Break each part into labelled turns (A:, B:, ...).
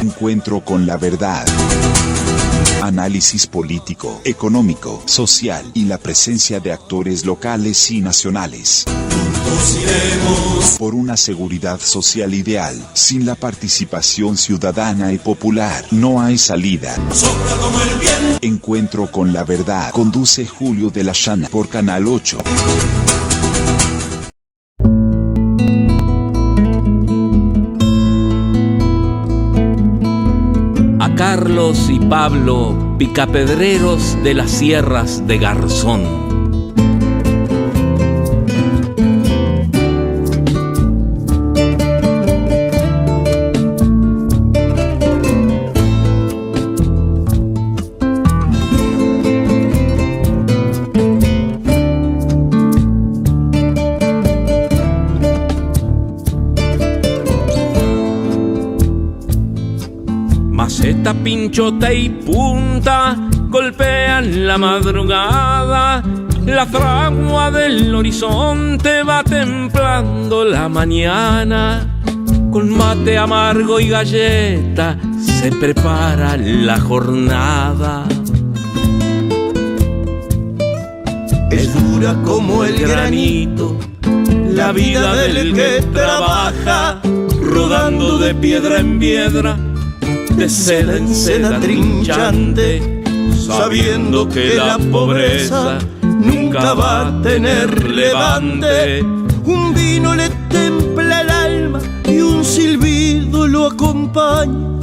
A: Encuentro con la verdad. Análisis político, económico, social y la presencia de actores locales y nacionales. Por una seguridad social ideal, sin la participación ciudadana y popular, no hay salida. Encuentro con la verdad. Conduce Julio de la Llana por Canal 8.
B: Carlos y Pablo, picapedreros de las sierras de Garzón. Maceta, pinchota y punta golpean la madrugada. La fragua del horizonte va templando la mañana. Con mate amargo y galleta se prepara la jornada.
C: Es dura como el granito la vida del que trabaja, rodando de piedra en piedra, de seda en seda trinchante, sabiendo que la pobreza nunca va a tener levante. Un vino le templa el alma y un silbido lo acompaña,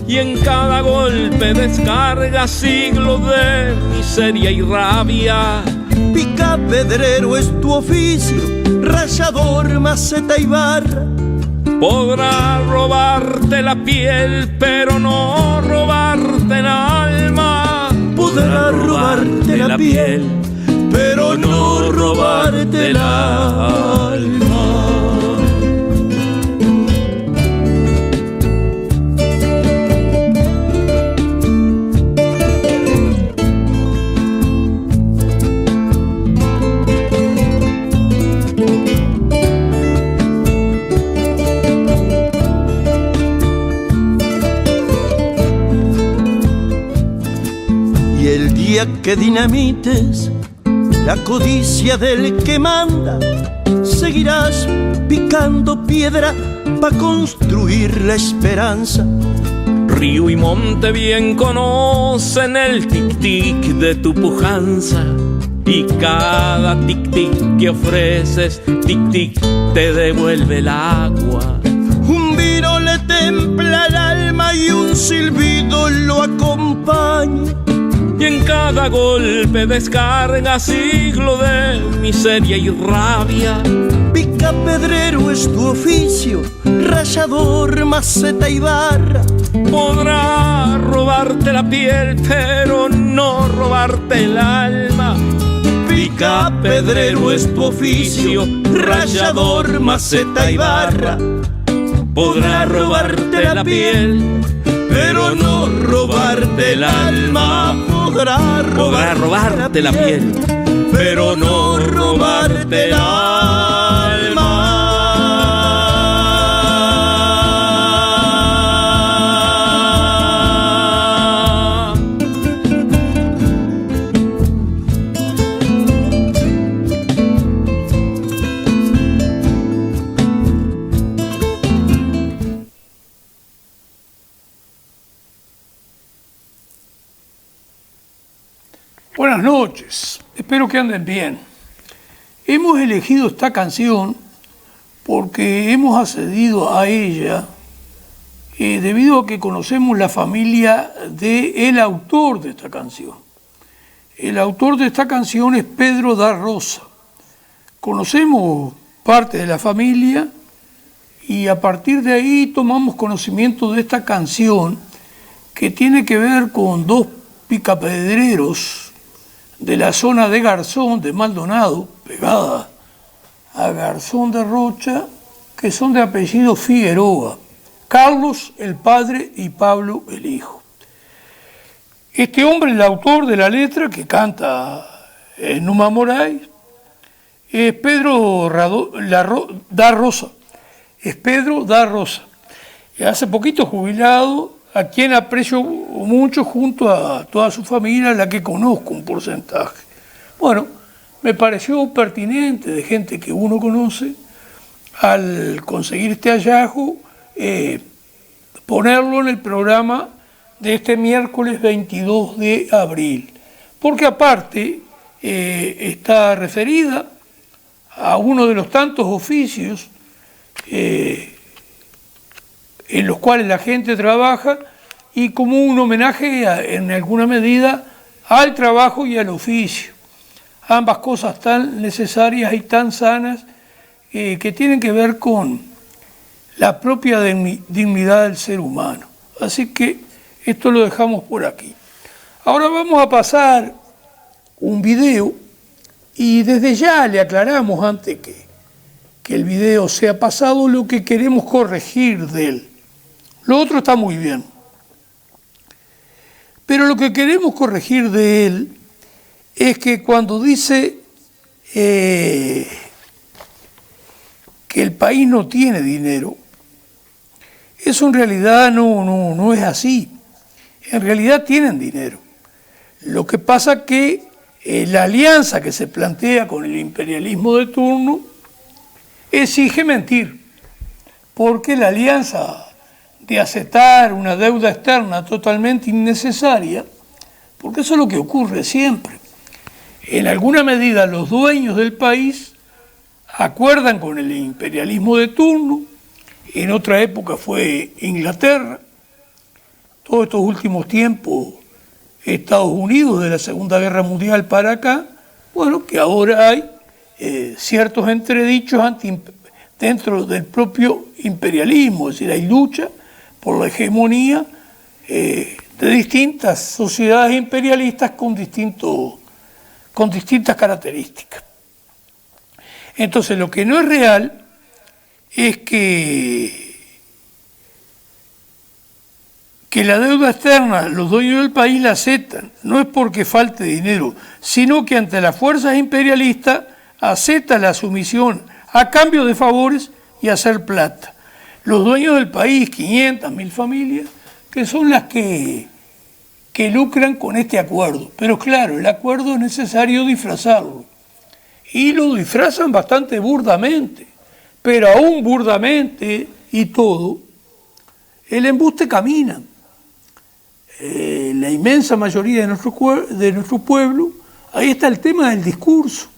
B: y en cada golpe descarga siglos de miseria y rabia.
C: Picapedrero es tu oficio, rayador, maceta y barra.
B: Podrá robarte la piel, pero no robarte el alma.
C: Podrá robarte la piel, pero no robarte el alma. Que dinamites la codicia del que manda, seguirás picando piedra pa' construir la esperanza.
B: Río y monte bien conocen el tic-tic de tu pujanza, y cada tic-tic que ofreces, tic-tic te devuelve el agua.
C: Un vino le templa el alma y un silbido lo acompaña,
B: y en cada golpe descarga siglo de miseria y rabia.
C: Picapedrero es tu oficio, rayador, maceta y barra.
B: Podrá robarte la piel, pero no robarte el alma.
C: Picapedrero es tu oficio, rayador, maceta y barra.
B: Podrá robarte la piel,
C: pero no robarte el alma. Podrá
B: robarte la piel,
C: pero no robarte el alma.
D: Buenas noches, espero que anden bien. Hemos elegido esta canción porque hemos accedido a ella debido a que conocemos la familia del autor de esta canción. El autor de esta canción es Pedro da Rosa. Conocemos parte de la familia y a partir de ahí tomamos conocimiento de esta canción que tiene que ver con dos picapedreros de la zona de Garzón, de Maldonado, pegada a Garzón de Rocha, que son de apellido Figueroa, Carlos el padre y Pablo el hijo. Este hombre, el autor de la letra que canta Numa Moraes, es Pedro da Rosa. Es Pedro da Rosa. hace poquito jubilado, a quien aprecio mucho junto a toda su familia, la que conozco un porcentaje. Bueno, me pareció pertinente, de gente que uno conoce, al conseguir este hallazgo, ponerlo en el programa de este miércoles 22 de abril, porque aparte está referida a uno de los tantos oficios en los cuales la gente trabaja y como un homenaje en alguna medida al trabajo y al oficio. Ambas cosas tan necesarias y tan sanas que tienen que ver con la propia dignidad del ser humano. Así que esto lo dejamos por aquí. Ahora vamos a pasar un video y desde ya le aclaramos antes que el video sea pasado lo que queremos corregir de él. Lo otro está muy bien. Pero lo que queremos corregir de él es que cuando dice que el país no tiene dinero, eso en realidad no es así. En realidad tienen dinero. Lo que pasa es que la alianza que se plantea con el imperialismo de turno exige mentir, porque la alianza de aceptar una deuda externa totalmente innecesaria, porque eso es lo que ocurre siempre. En alguna medida los dueños del país acuerdan con el imperialismo de turno, en otra época fue Inglaterra, todos estos últimos tiempos Estados Unidos de la Segunda Guerra Mundial para acá, bueno, que ahora hay ciertos entredichos dentro del propio imperialismo, es decir, hay lucha por la hegemonía de distintas sociedades imperialistas con distintas características. Entonces, lo que no es real es que la deuda externa, los dueños del país la aceptan, no es porque falte dinero, sino que ante las fuerzas imperialistas aceptan la sumisión a cambio de favores y hacer plata. Los dueños del país, 500, 1000 familias, que son las que lucran con este acuerdo. Pero claro, el acuerdo es necesario disfrazarlo. Y lo disfrazan bastante burdamente, pero aún burdamente y todo, el embuste camina. La inmensa mayoría de nuestro pueblo, ahí está el tema del discurso,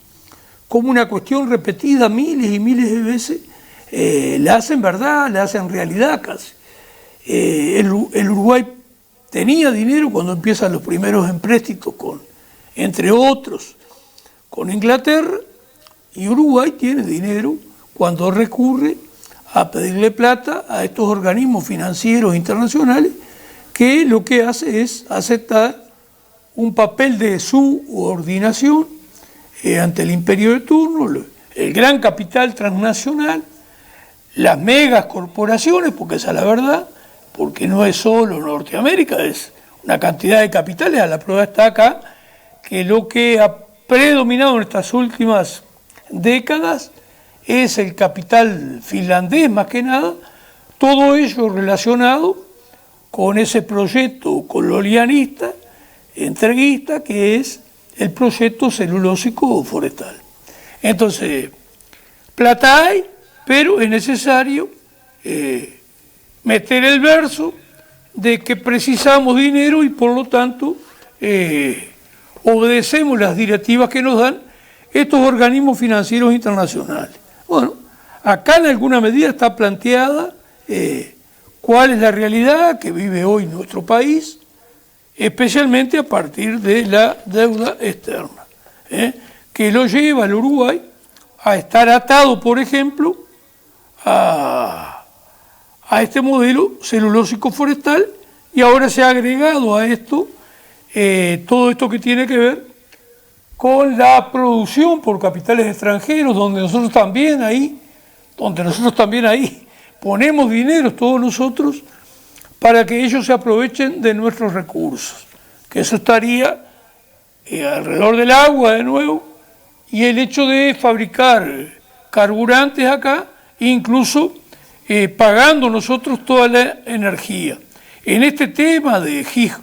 D: como una cuestión repetida miles y miles de veces, la hacen verdad, la hacen realidad casi. El Uruguay tenía dinero cuando empiezan los primeros empréstitos entre otros, con Inglaterra, y Uruguay tiene dinero cuando recurre a pedirle plata a estos organismos financieros internacionales que lo que hace es aceptar un papel de subordinación ante el imperio de turno, el gran capital transnacional, las megas corporaciones, porque esa es la verdad, porque no es solo Norteamérica, es una cantidad de capitales, a la prueba está acá, que lo que ha predominado en estas últimas décadas es el capital finlandés más que nada, todo ello relacionado con ese proyecto colonialista, entreguista, que es el proyecto celulósico forestal. Entonces, plata hay, pero es necesario meter el verso de que precisamos dinero y por lo tanto obedecemos las directivas que nos dan estos organismos financieros internacionales. Bueno, acá en alguna medida está planteada cuál es la realidad que vive hoy nuestro país, especialmente a partir de la deuda externa, que lo lleva al Uruguay a estar atado, por ejemplo, a este modelo celulósico forestal, y ahora se ha agregado a esto todo esto que tiene que ver con la producción por capitales extranjeros, donde nosotros también ahí ponemos dinero todos nosotros para que ellos se aprovechen de nuestros recursos, que eso estaría alrededor del agua de nuevo, y el hecho de fabricar carburantes acá, incluso pagando nosotros toda la energía. En este tema de GIS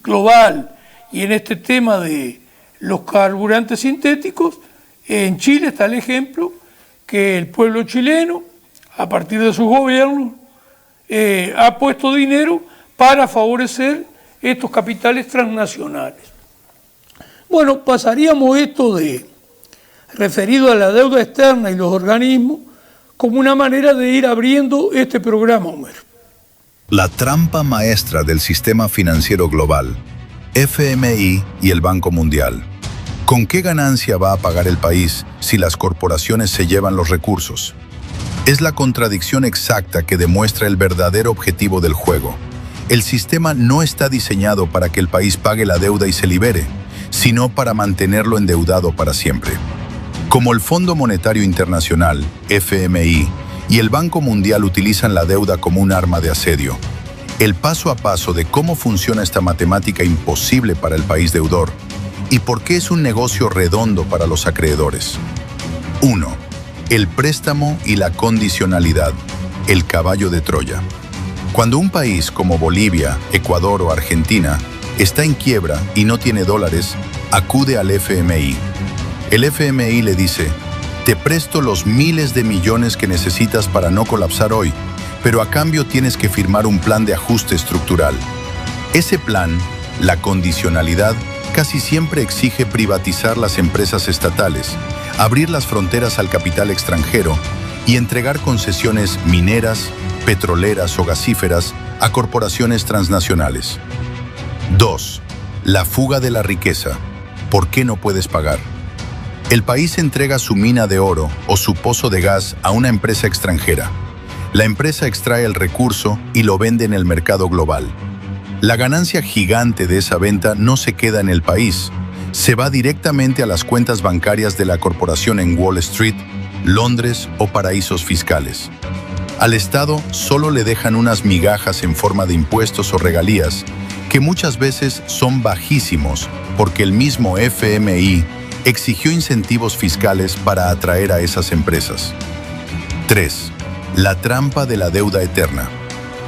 D: global y en este tema de los carburantes sintéticos, en Chile está el ejemplo que el pueblo chileno, a partir de sus gobiernos, ha puesto dinero para favorecer estos capitales transnacionales. Bueno, pasaríamos esto de referido a la deuda externa y los organismos como una manera de ir abriendo este programa, Homero.
E: La trampa maestra del sistema financiero global, FMI y el Banco Mundial. ¿Con qué ganancia va a pagar el país si las corporaciones se llevan los recursos? Es la contradicción exacta que demuestra el verdadero objetivo del juego. El sistema no está diseñado para que el país pague la deuda y se libere, sino para mantenerlo endeudado para siempre. Como el Fondo Monetario Internacional, FMI, y el Banco Mundial utilizan la deuda como un arma de asedio, el paso a paso de cómo funciona esta matemática imposible para el país deudor y por qué es un negocio redondo para los acreedores. 1. El préstamo y la condicionalidad, el caballo de Troya. Cuando un país como Bolivia, Ecuador o Argentina está en quiebra y no tiene dólares, acude al FMI. El FMI le dice: te presto los miles de millones que necesitas para no colapsar hoy, pero a cambio tienes que firmar un plan de ajuste estructural. Ese plan, la condicionalidad, casi siempre exige privatizar las empresas estatales, abrir las fronteras al capital extranjero y entregar concesiones mineras, petroleras o gasíferas a corporaciones transnacionales. 2. La fuga de la riqueza. ¿Por qué no puedes pagar? El país entrega su mina de oro o su pozo de gas a una empresa extranjera. La empresa extrae el recurso y lo vende en el mercado global. La ganancia gigante de esa venta no se queda en el país, se va directamente a las cuentas bancarias de la corporación en Wall Street, Londres o paraísos fiscales. Al Estado solo le dejan unas migajas en forma de impuestos o regalías, que muchas veces son bajísimos porque el mismo FMI exigió incentivos fiscales para atraer a esas empresas. 3. La trampa de la deuda eterna.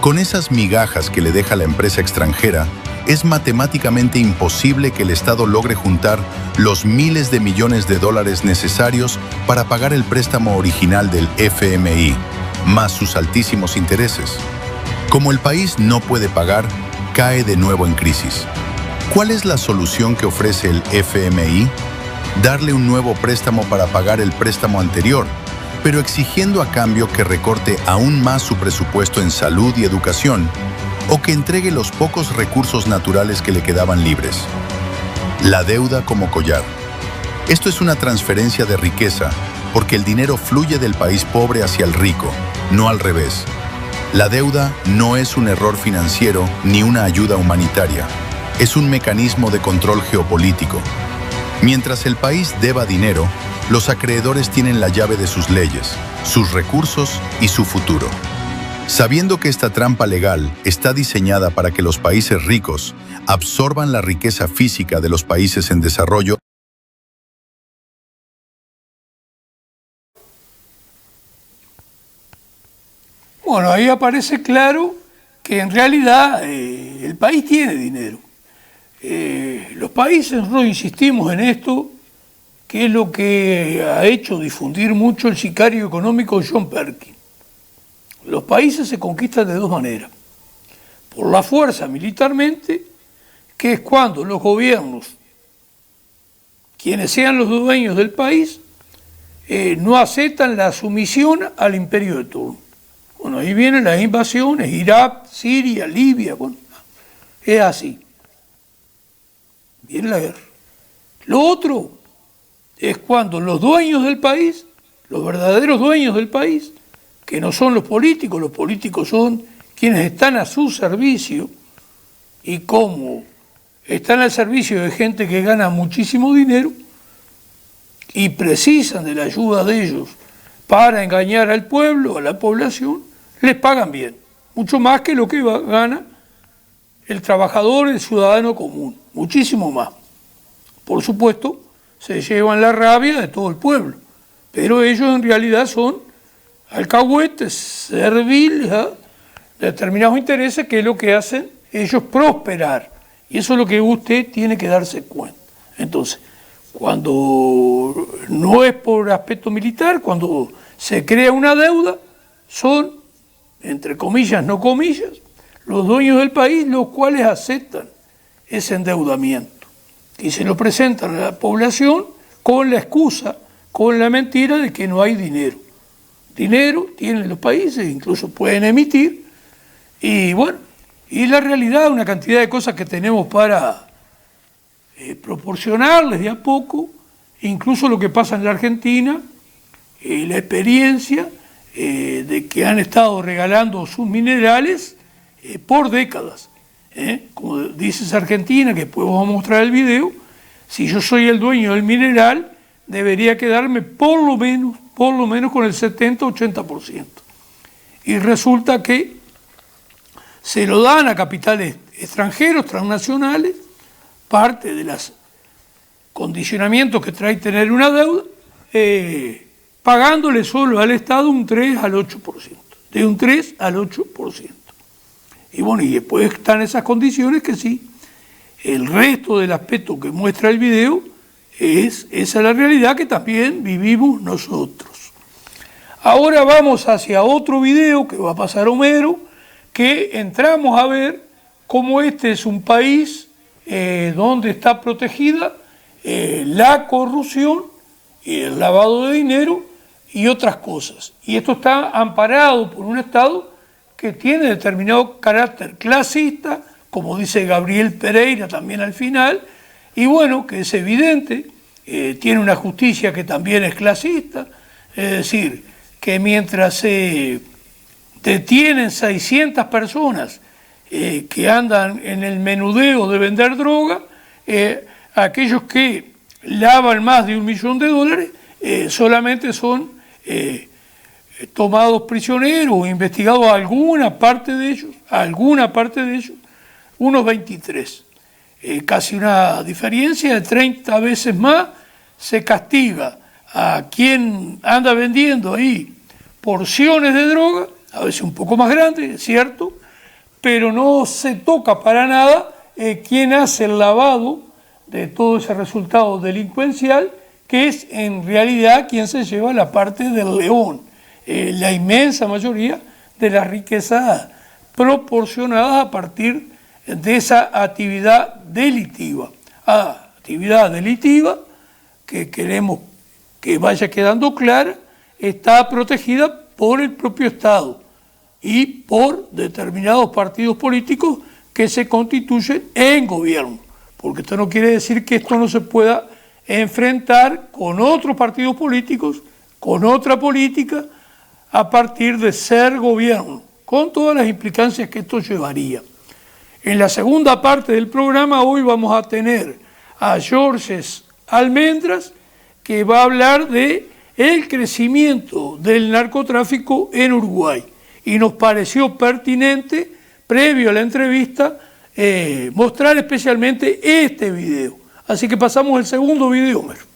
E: Con esas migajas que le deja la empresa extranjera, es matemáticamente imposible que el Estado logre juntar los miles de millones de dólares necesarios para pagar el préstamo original del FMI, más sus altísimos intereses. Como el país no puede pagar, cae de nuevo en crisis. ¿Cuál es la solución que ofrece el FMI? Darle un nuevo préstamo para pagar el préstamo anterior, pero exigiendo a cambio que recorte aún más su presupuesto en salud y educación, o que entregue los pocos recursos naturales que le quedaban libres. La deuda como collar. Esto es una transferencia de riqueza, porque el dinero fluye del país pobre hacia el rico, no al revés. La deuda no es un error financiero ni una ayuda humanitaria, es un mecanismo de control geopolítico. Mientras el país deba dinero, los acreedores tienen la llave de sus leyes, sus recursos y su futuro. Sabiendo que esta trampa legal está diseñada para que los países ricos absorban la riqueza física de los países en desarrollo,
D: bueno, ahí aparece claro que en realidad el país tiene dinero. Los países, nosotros insistimos en esto, que es lo que ha hecho difundir mucho el sicario económico John Perkins. Los países se conquistan de dos maneras. Por la fuerza militarmente, que es cuando los gobiernos, quienes sean los dueños del país, no aceptan la sumisión al imperio de turno. Bueno, ahí vienen las invasiones, Irak, Siria, Libia, bueno, es así. Viene la guerra. Lo otro es cuando los dueños del país, los verdaderos dueños del país, que no son los políticos son quienes están a su servicio, y como están al servicio de gente que gana muchísimo dinero y precisan de la ayuda de ellos para engañar al pueblo, a la población, les pagan bien, mucho más que lo que gana el trabajador, el ciudadano común, muchísimo más. Por supuesto, se llevan la rabia de todo el pueblo, pero ellos en realidad son alcahuetes, serviles a determinados intereses, que es lo que hacen ellos prosperar. Y eso es lo que usted tiene que darse cuenta. Entonces, cuando no es por aspecto militar, cuando se crea una deuda, son, entre comillas, no comillas, los dueños del país los cuales aceptan ese endeudamiento y se lo presentan a la población con la excusa, con la mentira de que no hay dinero. Dinero tienen los países, incluso pueden emitir, y bueno, y la realidad, una cantidad de cosas que tenemos para proporcionarles de a poco, incluso lo que pasa en la Argentina, la experiencia de que han estado regalando sus minerales por décadas. Como dice esa Argentina, que después vamos a mostrar el video, si yo soy el dueño del mineral, debería quedarme por lo menos con el 70-80%. Y resulta que se lo dan a capitales extranjeros, transnacionales, parte de los condicionamientos que trae tener una deuda, pagándole solo al Estado un 3 al 8%, de un 3 al 8%. Y bueno, y después están esas condiciones que sí, el resto del aspecto que muestra el video esa es la realidad que también vivimos nosotros. Ahora vamos hacia otro video que va a pasar Homero, que entramos a ver cómo este es un país donde está protegida la corrupción, el lavado de dinero y otras cosas. Y esto está amparado por un Estado que tiene determinado carácter clasista, como dice Gabriel Pereira también al final, y bueno, que es evidente, tiene una justicia que también es clasista, es decir, que mientras se detienen 600 personas que andan en el menudeo de vender droga, aquellos que lavan más de $1 millón, solamente son tomados prisioneros o investigados alguna parte de ellos, unos 23. Casi una diferencia de 30 veces más. Se castiga a quien anda vendiendo ahí porciones de droga, a veces un poco más grandes, es cierto, pero no se toca para nada quien hace el lavado de todo ese resultado delincuencial, que es en realidad quien se lleva la parte del león, la inmensa mayoría de las riquezas proporcionadas a partir de esa actividad delictiva. Actividad delictiva que queremos que vaya quedando clara, está protegida por el propio Estado y por determinados partidos políticos que se constituyen en gobierno, porque esto no quiere decir que esto no se pueda enfrentar con otros partidos políticos, con otra política, a partir de ser gobierno, con todas las implicancias que esto llevaría. En la segunda parte del programa hoy vamos a tener a Georges Almendras, que va a hablar de el crecimiento del narcotráfico en Uruguay. Y nos pareció pertinente, previo a la entrevista, mostrar especialmente este video. Así que pasamos al segundo video, Homero.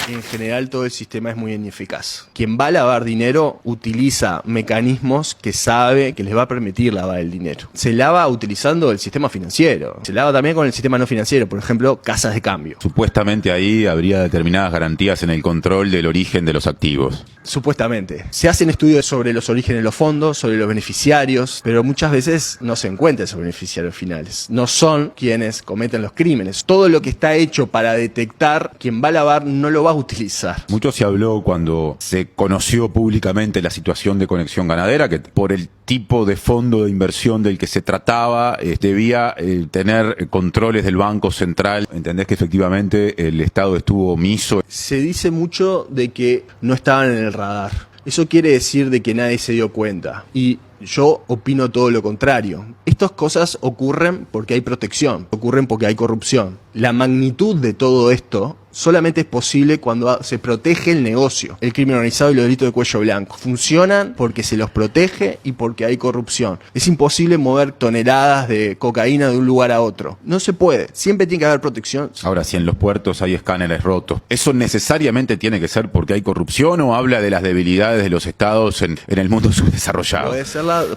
F: En general todo el sistema es muy ineficaz. Quien va a lavar dinero utiliza mecanismos que sabe que les va a permitir lavar el dinero. Se lava utilizando el sistema financiero. Se lava también con el sistema no financiero, por ejemplo, casas de cambio.
G: Supuestamente ahí habría determinadas garantías en el control del origen de los activos.
F: Supuestamente. Se hacen estudios sobre los orígenes de los fondos, sobre los beneficiarios, pero muchas veces no se encuentran esos beneficiarios finales. No son quienes cometen los crímenes. Todo lo que está hecho para detectar quien va a lavar no lo va a utilizar.
G: Mucho se habló cuando se conoció públicamente la situación de Conexión Ganadera, que por el tipo de fondo de inversión del que se trataba, debía tener controles del Banco Central. ¿Entendés que efectivamente el Estado estuvo omiso?
F: Se dice mucho de que no estaban en el radar. Eso quiere decir de que nadie se dio cuenta. Y yo opino todo lo contrario. Estas cosas ocurren porque hay protección, ocurren porque hay corrupción. La magnitud de todo esto solamente es posible cuando se protege el negocio. El crimen organizado y los delitos de cuello blanco funcionan porque se los protege y porque hay corrupción. Es imposible mover toneladas de cocaína de un lugar a otro. No se puede. Siempre tiene que haber protección.
G: Ahora, si en los puertos hay escáneres rotos, ¿eso necesariamente tiene que ser porque hay corrupción o habla de las debilidades de los estados en el mundo subdesarrollado?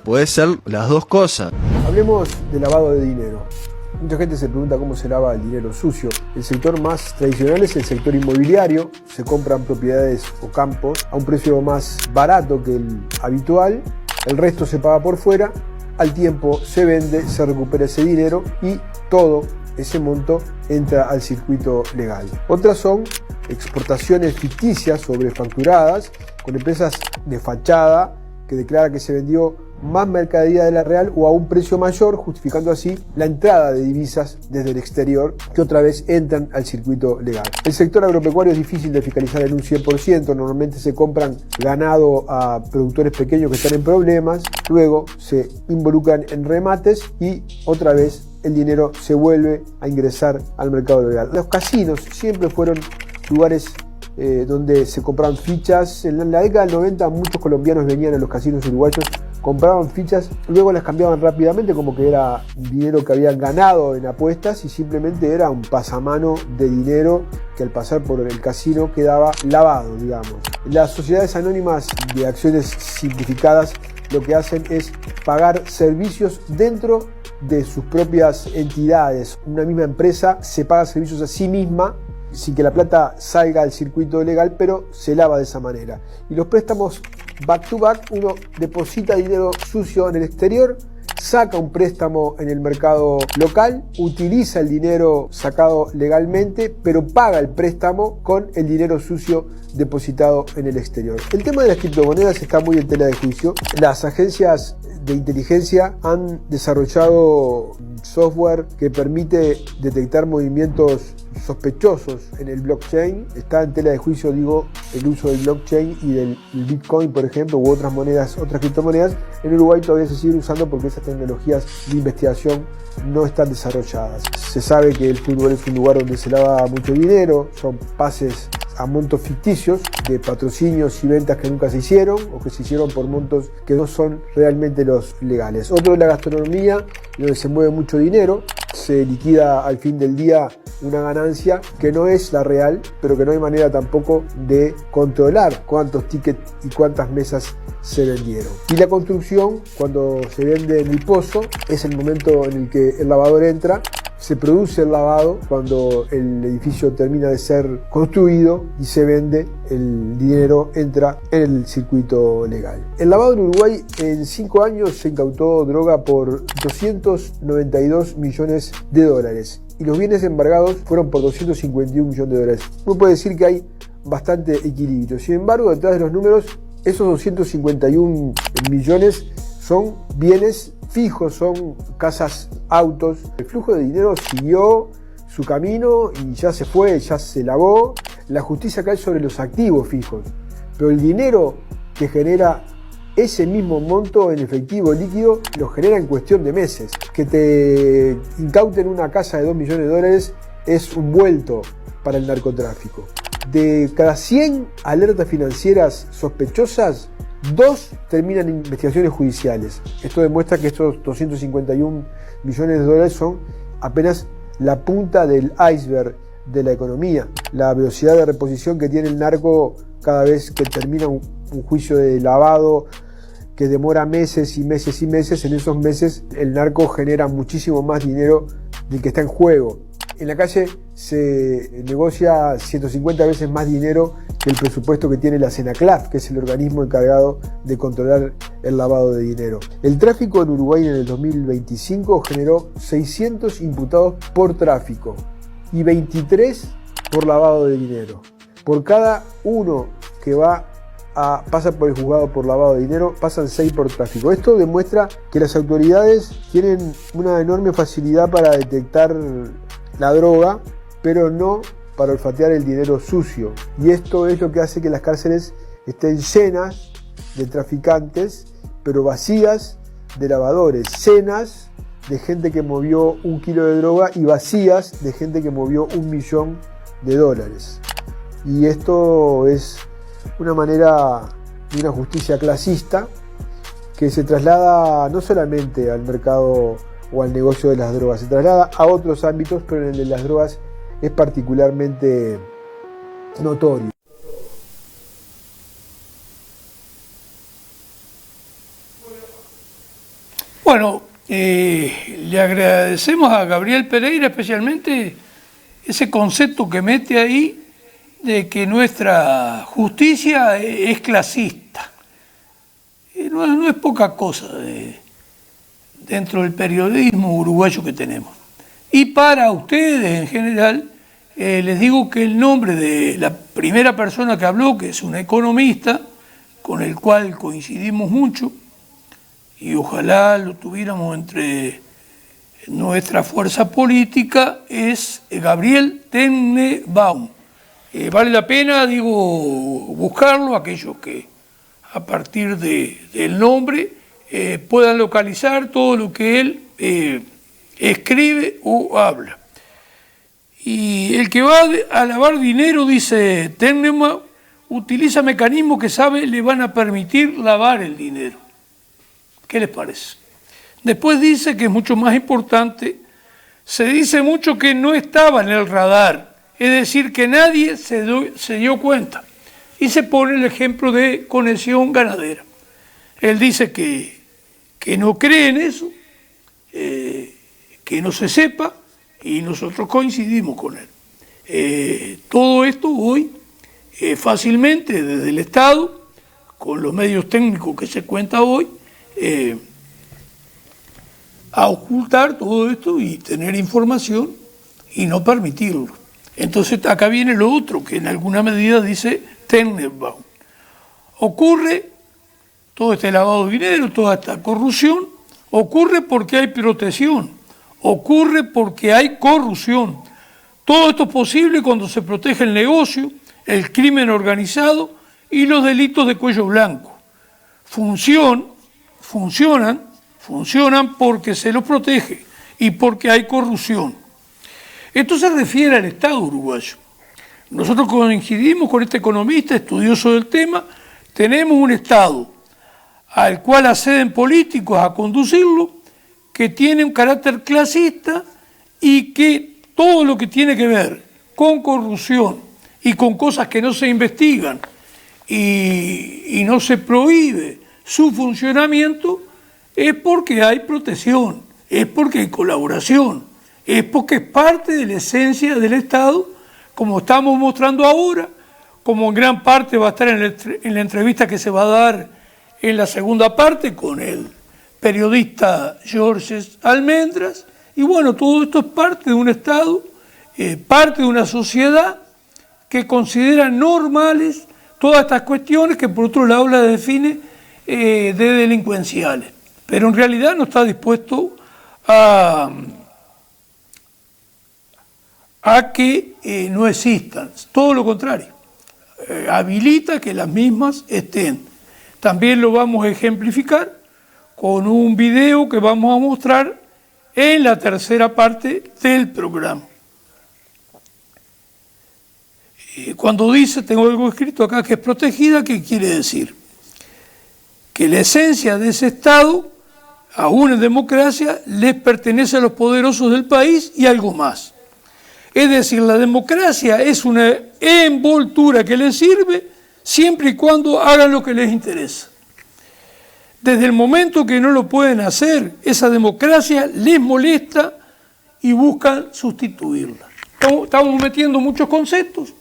F: Puede ser las dos cosas.
H: Hablemos de lavado de dinero. Mucha gente se pregunta cómo se lava el dinero sucio. El sector más tradicional es el sector inmobiliario. Se compran propiedades o campos a un precio más barato que el habitual. El resto se paga por fuera. Al tiempo se vende, se recupera ese dinero y todo ese monto entra al circuito legal. Otras son exportaciones ficticias sobrefacturadas con empresas de fachada que declara que se vendió más mercadería de la real o a un precio mayor, justificando así la entrada de divisas desde el exterior que otra vez entran al circuito legal. El sector agropecuario es difícil de fiscalizar en un 100%, normalmente se compran ganado a productores pequeños que están en problemas, luego se involucran en remates y otra vez el dinero se vuelve a ingresar al mercado legal. Los casinos siempre fueron lugares donde se compraban fichas. En la década del 90 muchos colombianos venían a los casinos uruguayos, compraban fichas, luego las cambiaban rápidamente como que era dinero que habían ganado en apuestas y simplemente era un pasamano de dinero que al pasar por el casino quedaba lavado, digamos. Las sociedades anónimas de acciones simplificadas lo que hacen es pagar servicios dentro de sus propias entidades. Una misma empresa se paga servicios a sí misma sin que la plata salga al circuito legal, pero se lava de esa manera. Y los préstamos back to back, uno deposita dinero sucio en el exterior, saca un préstamo en el mercado local, utiliza el dinero sacado legalmente, pero paga el préstamo con el dinero sucio depositado en el exterior. El tema de las criptomonedas está muy en tela de juicio. Las agencias de inteligencia han desarrollado software que permite detectar movimientos sospechosos en el blockchain. Está en tela de juicio, digo, el uso del blockchain y del Bitcoin, por ejemplo, u otras monedas, otras criptomonedas. En Uruguay todavía se siguen usando porque esas tecnologías de investigación no están desarrolladas. Se sabe que el fútbol es un lugar donde se lava mucho dinero, son pases a montos ficticios de patrocinios y ventas que nunca se hicieron o que se hicieron por montos que no son realmente los legales. Otro es la gastronomía, donde se mueve mucho dinero, se liquida al fin del día una ganancia que no es la real, pero que no hay manera tampoco de controlar cuántos tickets y cuántas mesas se vendieron. Y la construcción, cuando se vende en el pozo, es el momento en el que el lavador entra. Se produce el lavado cuando el edificio termina de ser construido y se vende, el dinero entra en el circuito legal. El lavado en Uruguay en 5 años se incautó droga por 292 millones de dólares y los bienes embargados fueron por 251 millones de dólares. Uno puede decir que hay bastante equilibrio. Sin embargo, detrás de los números, esos 251 millones son bienes fijos, son casas, autos. El flujo de dinero siguió su camino y ya se fue, ya se lavó. La justicia cae sobre los activos fijos, pero el dinero que genera ese mismo monto en efectivo líquido lo genera en cuestión de meses. Que te incauten una casa de 2 millones de dólares es un vuelto para el narcotráfico. De cada 100 alertas financieras sospechosas, 2 terminan en investigaciones judiciales. Esto demuestra que estos 251 millones de dólares son apenas la punta del iceberg de la economía. La velocidad de reposición que tiene el narco cada vez que termina un juicio de lavado que demora meses y meses y meses, en esos meses el narco genera muchísimo más dinero del que está en juego. En la calle se negocia 150 veces más dinero que el presupuesto que tiene la CENACLAF, que es el organismo encargado de controlar el lavado de dinero. El tráfico en Uruguay en el 2025 generó 600 imputados por tráfico y 23 por lavado de dinero. Por cada uno que pasa por el juzgado por lavado de dinero, pasan 6 por tráfico. Esto demuestra que las autoridades tienen una enorme facilidad para detectar la droga, pero no para olfatear el dinero sucio. Y esto es lo que hace que las cárceles estén llenas de traficantes, pero vacías de lavadores, llenas de gente que movió 1 kilo de droga y vacías de gente que movió 1 millón de dólares. Y esto es una manera de una justicia clasista que se traslada no solamente al mercado o al negocio de las drogas, se traslada a otros ámbitos, pero en el de las drogas es particularmente notorio.
D: Bueno, le agradecemos a Gabriel Pereira especialmente ese concepto que mete ahí de que nuestra justicia es clasista. No es poca cosa dentro del periodismo uruguayo que tenemos. Y para ustedes en general, les digo que el nombre de la primera persona que habló, que es un economista, con el cual coincidimos mucho, y ojalá lo tuviéramos entre nuestra fuerza política, es Gabriel Tenenbaum. Vale la pena, buscarlo, aquellos que a partir del nombre puedan localizar todo lo que él escribe o habla. Y el que va a lavar dinero, dice Tenenbaum, utiliza mecanismos que sabe le van a permitir lavar el dinero. ¿Qué les parece? Después dice que es mucho más importante, se dice mucho que no estaba en el radar, es decir, que nadie se dio cuenta. Y se pone el ejemplo de Conexión Ganadera. Él dice que no cree en eso, que no se sepa, y nosotros coincidimos con él. Todo esto hoy, fácilmente desde el Estado, con los medios técnicos que se cuenta hoy, a ocultar todo esto y tener información y no permitirlo. Entonces acá viene lo otro, que en alguna medida dice Tenenbaum. Ocurre todo este lavado de dinero, toda esta corrupción, ocurre porque hay protección, ocurre porque hay corrupción. Todo esto es posible cuando se protege el negocio, el crimen organizado y los delitos de cuello blanco. Funcionan porque se los protege y porque hay corrupción. Esto se refiere al Estado uruguayo. Nosotros coincidimos con este economista estudioso del tema, tenemos un Estado al cual acceden políticos a conducirlo, que tiene un carácter clasista y que todo lo que tiene que ver con corrupción y con cosas que no se investigan y no se prohíbe su funcionamiento, es porque hay protección, es porque hay colaboración, es porque es parte de la esencia del Estado, como estamos mostrando ahora, como en gran parte va a estar en la entrevista que se va a dar en la segunda parte con el periodista Georges Almendras. Y bueno, todo esto es parte de un Estado, parte de una sociedad que considera normales todas estas cuestiones que por otro lado la define de delincuenciales. Pero en realidad no está dispuesto a que no existan, todo lo contrario, habilita que las mismas estén. También lo vamos a ejemplificar con un video que vamos a mostrar en la tercera parte del programa. Cuando dice, tengo algo escrito acá que es protegida, ¿qué quiere decir? Que la esencia de ese Estado, aún en democracia, les pertenece a los poderosos del país y algo más. Es decir, la democracia es una envoltura que les sirve siempre y cuando hagan lo que les interesa. Desde el momento que no lo pueden hacer, esa democracia les molesta y buscan sustituirla. Estamos metiendo muchos conceptos,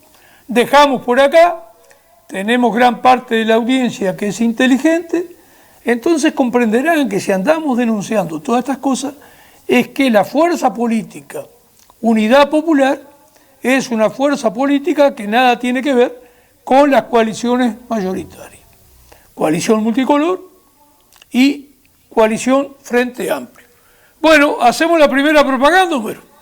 D: dejamos por acá, tenemos gran parte de la audiencia que es inteligente, entonces comprenderán que si andamos denunciando todas estas cosas, es que la fuerza política Unidad Popular es una fuerza política que nada tiene que ver con las coaliciones mayoritarias. Coalición multicolor y coalición Frente Amplio. Bueno, hacemos la primera propaganda, pero...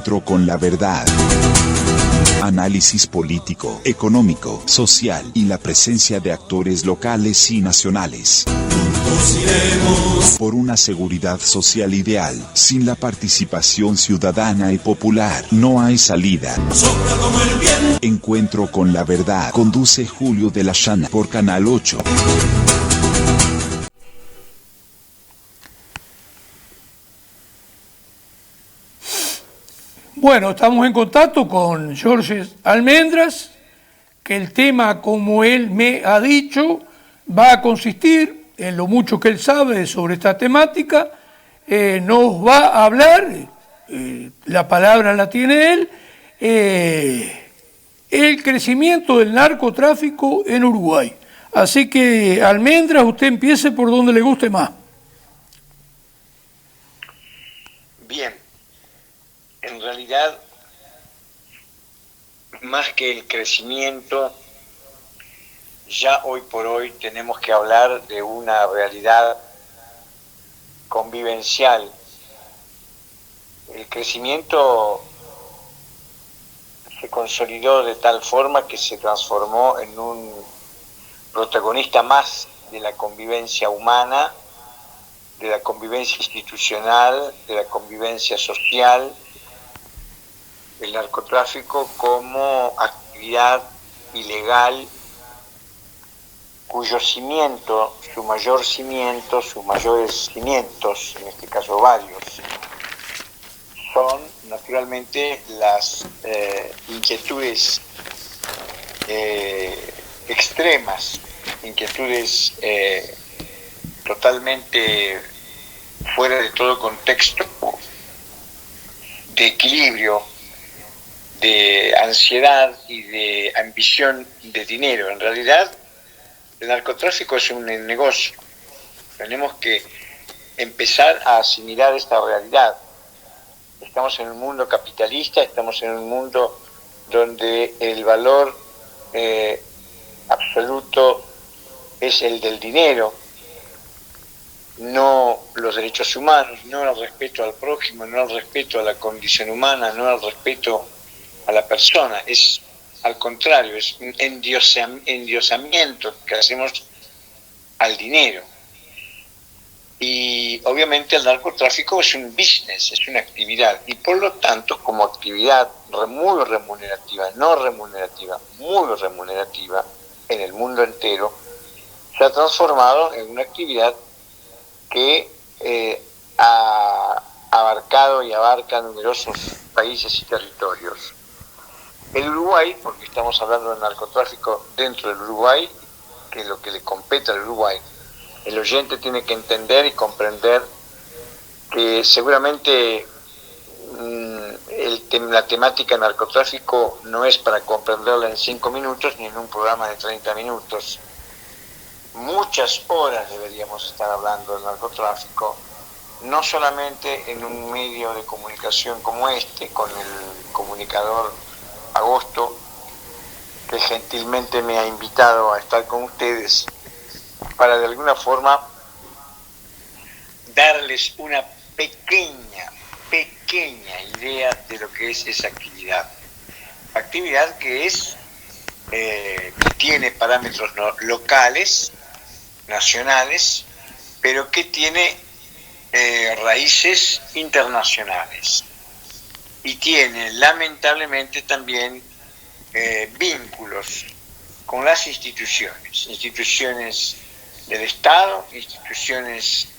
A: Encuentro con la verdad. Análisis político, económico, social y la presencia de actores locales y nacionales. Por una seguridad social ideal, sin la participación ciudadana y popular, no hay salida. Encuentro con la verdad. Conduce Julio de la Llana por Canal 8.
D: Bueno, estamos en contacto con Jorge Almendras, que el tema, como él me ha dicho, va a consistir en lo mucho que él sabe sobre esta temática. Nos va a hablar, la palabra la tiene él, el crecimiento del narcotráfico en Uruguay. Así que, Almendras, usted empiece por donde le guste más.
I: Bien. En realidad, más que el crecimiento, ya hoy por hoy tenemos que hablar de una realidad convivencial. El crecimiento se consolidó de tal forma que se transformó en un protagonista más de la convivencia humana, de la convivencia institucional, de la convivencia social. El narcotráfico como actividad ilegal cuyo cimiento, sus mayores cimientos, en este caso varios, son naturalmente las inquietudes extremas, inquietudes totalmente fuera de todo contexto de equilibrio, de ansiedad y de ambición de dinero. En realidad, el narcotráfico es un negocio. Tenemos que empezar a asimilar esta realidad. Estamos en un mundo capitalista, estamos en un mundo donde el valor absoluto es el del dinero, no los derechos humanos, no el respeto al prójimo, no el respeto a la condición humana, no el respeto a la persona. Es al contrario, es un endiosamiento que hacemos al dinero. Y obviamente el narcotráfico es un business, es una actividad, y por lo tanto, como actividad muy remunerativa, no remunerativa, muy remunerativa en el mundo entero, se ha transformado en una actividad que ha abarcado y abarca numerosos países y territorios. El Uruguay, porque estamos hablando del narcotráfico dentro del Uruguay, que es lo que le compete al Uruguay, el oyente tiene que entender y comprender que seguramente la temática narcotráfico no es para comprenderla en 5 minutos ni en un programa de 30 minutos. Muchas horas deberíamos estar hablando del narcotráfico, no solamente en un medio de comunicación como este, con el comunicador Agosto, que gentilmente me ha invitado a estar con ustedes para de alguna forma darles una pequeña idea de lo que es esa actividad. Actividad que es que tiene parámetros locales, nacionales, pero que tiene raíces internacionales y tiene lamentablemente también vínculos con las instituciones del Estado, instituciones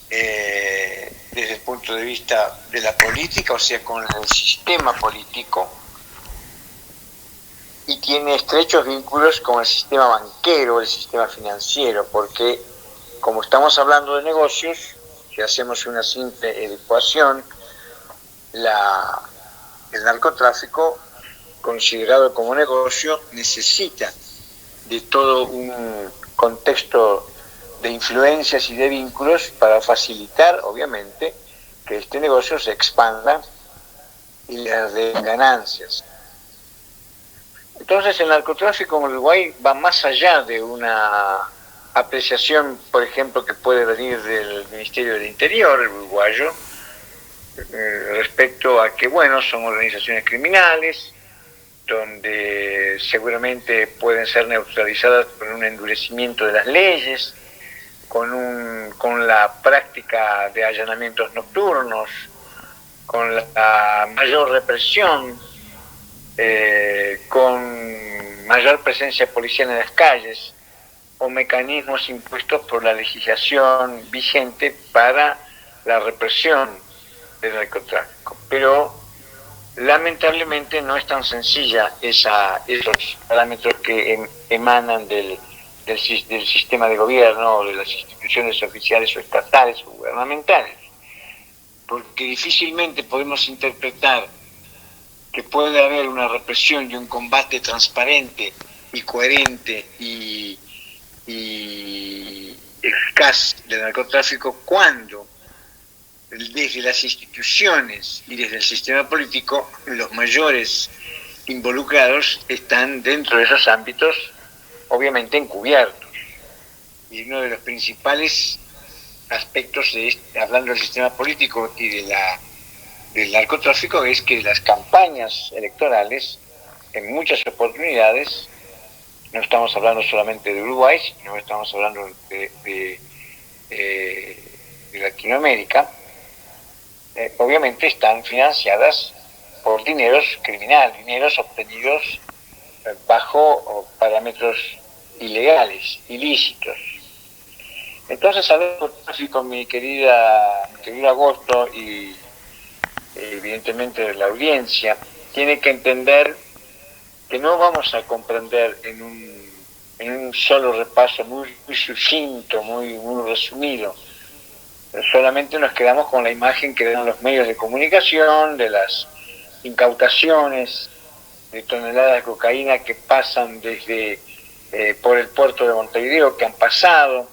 I: desde el punto de vista de la política, o sea, con el sistema político, y tiene estrechos vínculos con el sistema banquero, el sistema financiero, porque como estamos hablando de negocios, si hacemos una simple ecuación, el narcotráfico, considerado como negocio, necesita de todo un contexto de influencias y de vínculos para facilitar, obviamente, que este negocio se expanda y le dé ganancias. Entonces el narcotráfico en Uruguay va más allá de una apreciación, por ejemplo, que puede venir del Ministerio del Interior, el uruguayo, respecto a que, bueno, son organizaciones criminales, donde seguramente pueden ser neutralizadas con un endurecimiento de las leyes, con la práctica de allanamientos nocturnos, con la mayor represión, con mayor presencia policial en las calles, o mecanismos impuestos por la legislación vigente para la represión del narcotráfico. Pero lamentablemente no es tan sencilla esos parámetros que emanan del sistema de gobierno o de las instituciones oficiales o estatales o gubernamentales, porque difícilmente podemos interpretar que puede haber una represión y un combate transparente y coherente y eficaz del narcotráfico cuando desde las instituciones y desde el sistema político los mayores involucrados están dentro de esos ámbitos obviamente encubiertos. Y uno de los principales aspectos hablando del sistema político y del narcotráfico es que las campañas electorales en muchas oportunidades, no estamos hablando solamente de Uruguay, sino estamos hablando de Latinoamérica, obviamente están financiadas por dineros criminales, dineros obtenidos bajo parámetros ilegales, ilícitos. Entonces, al narcotráfico, mi querido Agosto y evidentemente la audiencia, tiene que entender que no vamos a comprender en un solo repaso muy sucinto, muy resumido. Solamente nos quedamos con la imagen que dan los medios de comunicación de las incautaciones de toneladas de cocaína que pasan por el puerto de Montevideo, que han pasado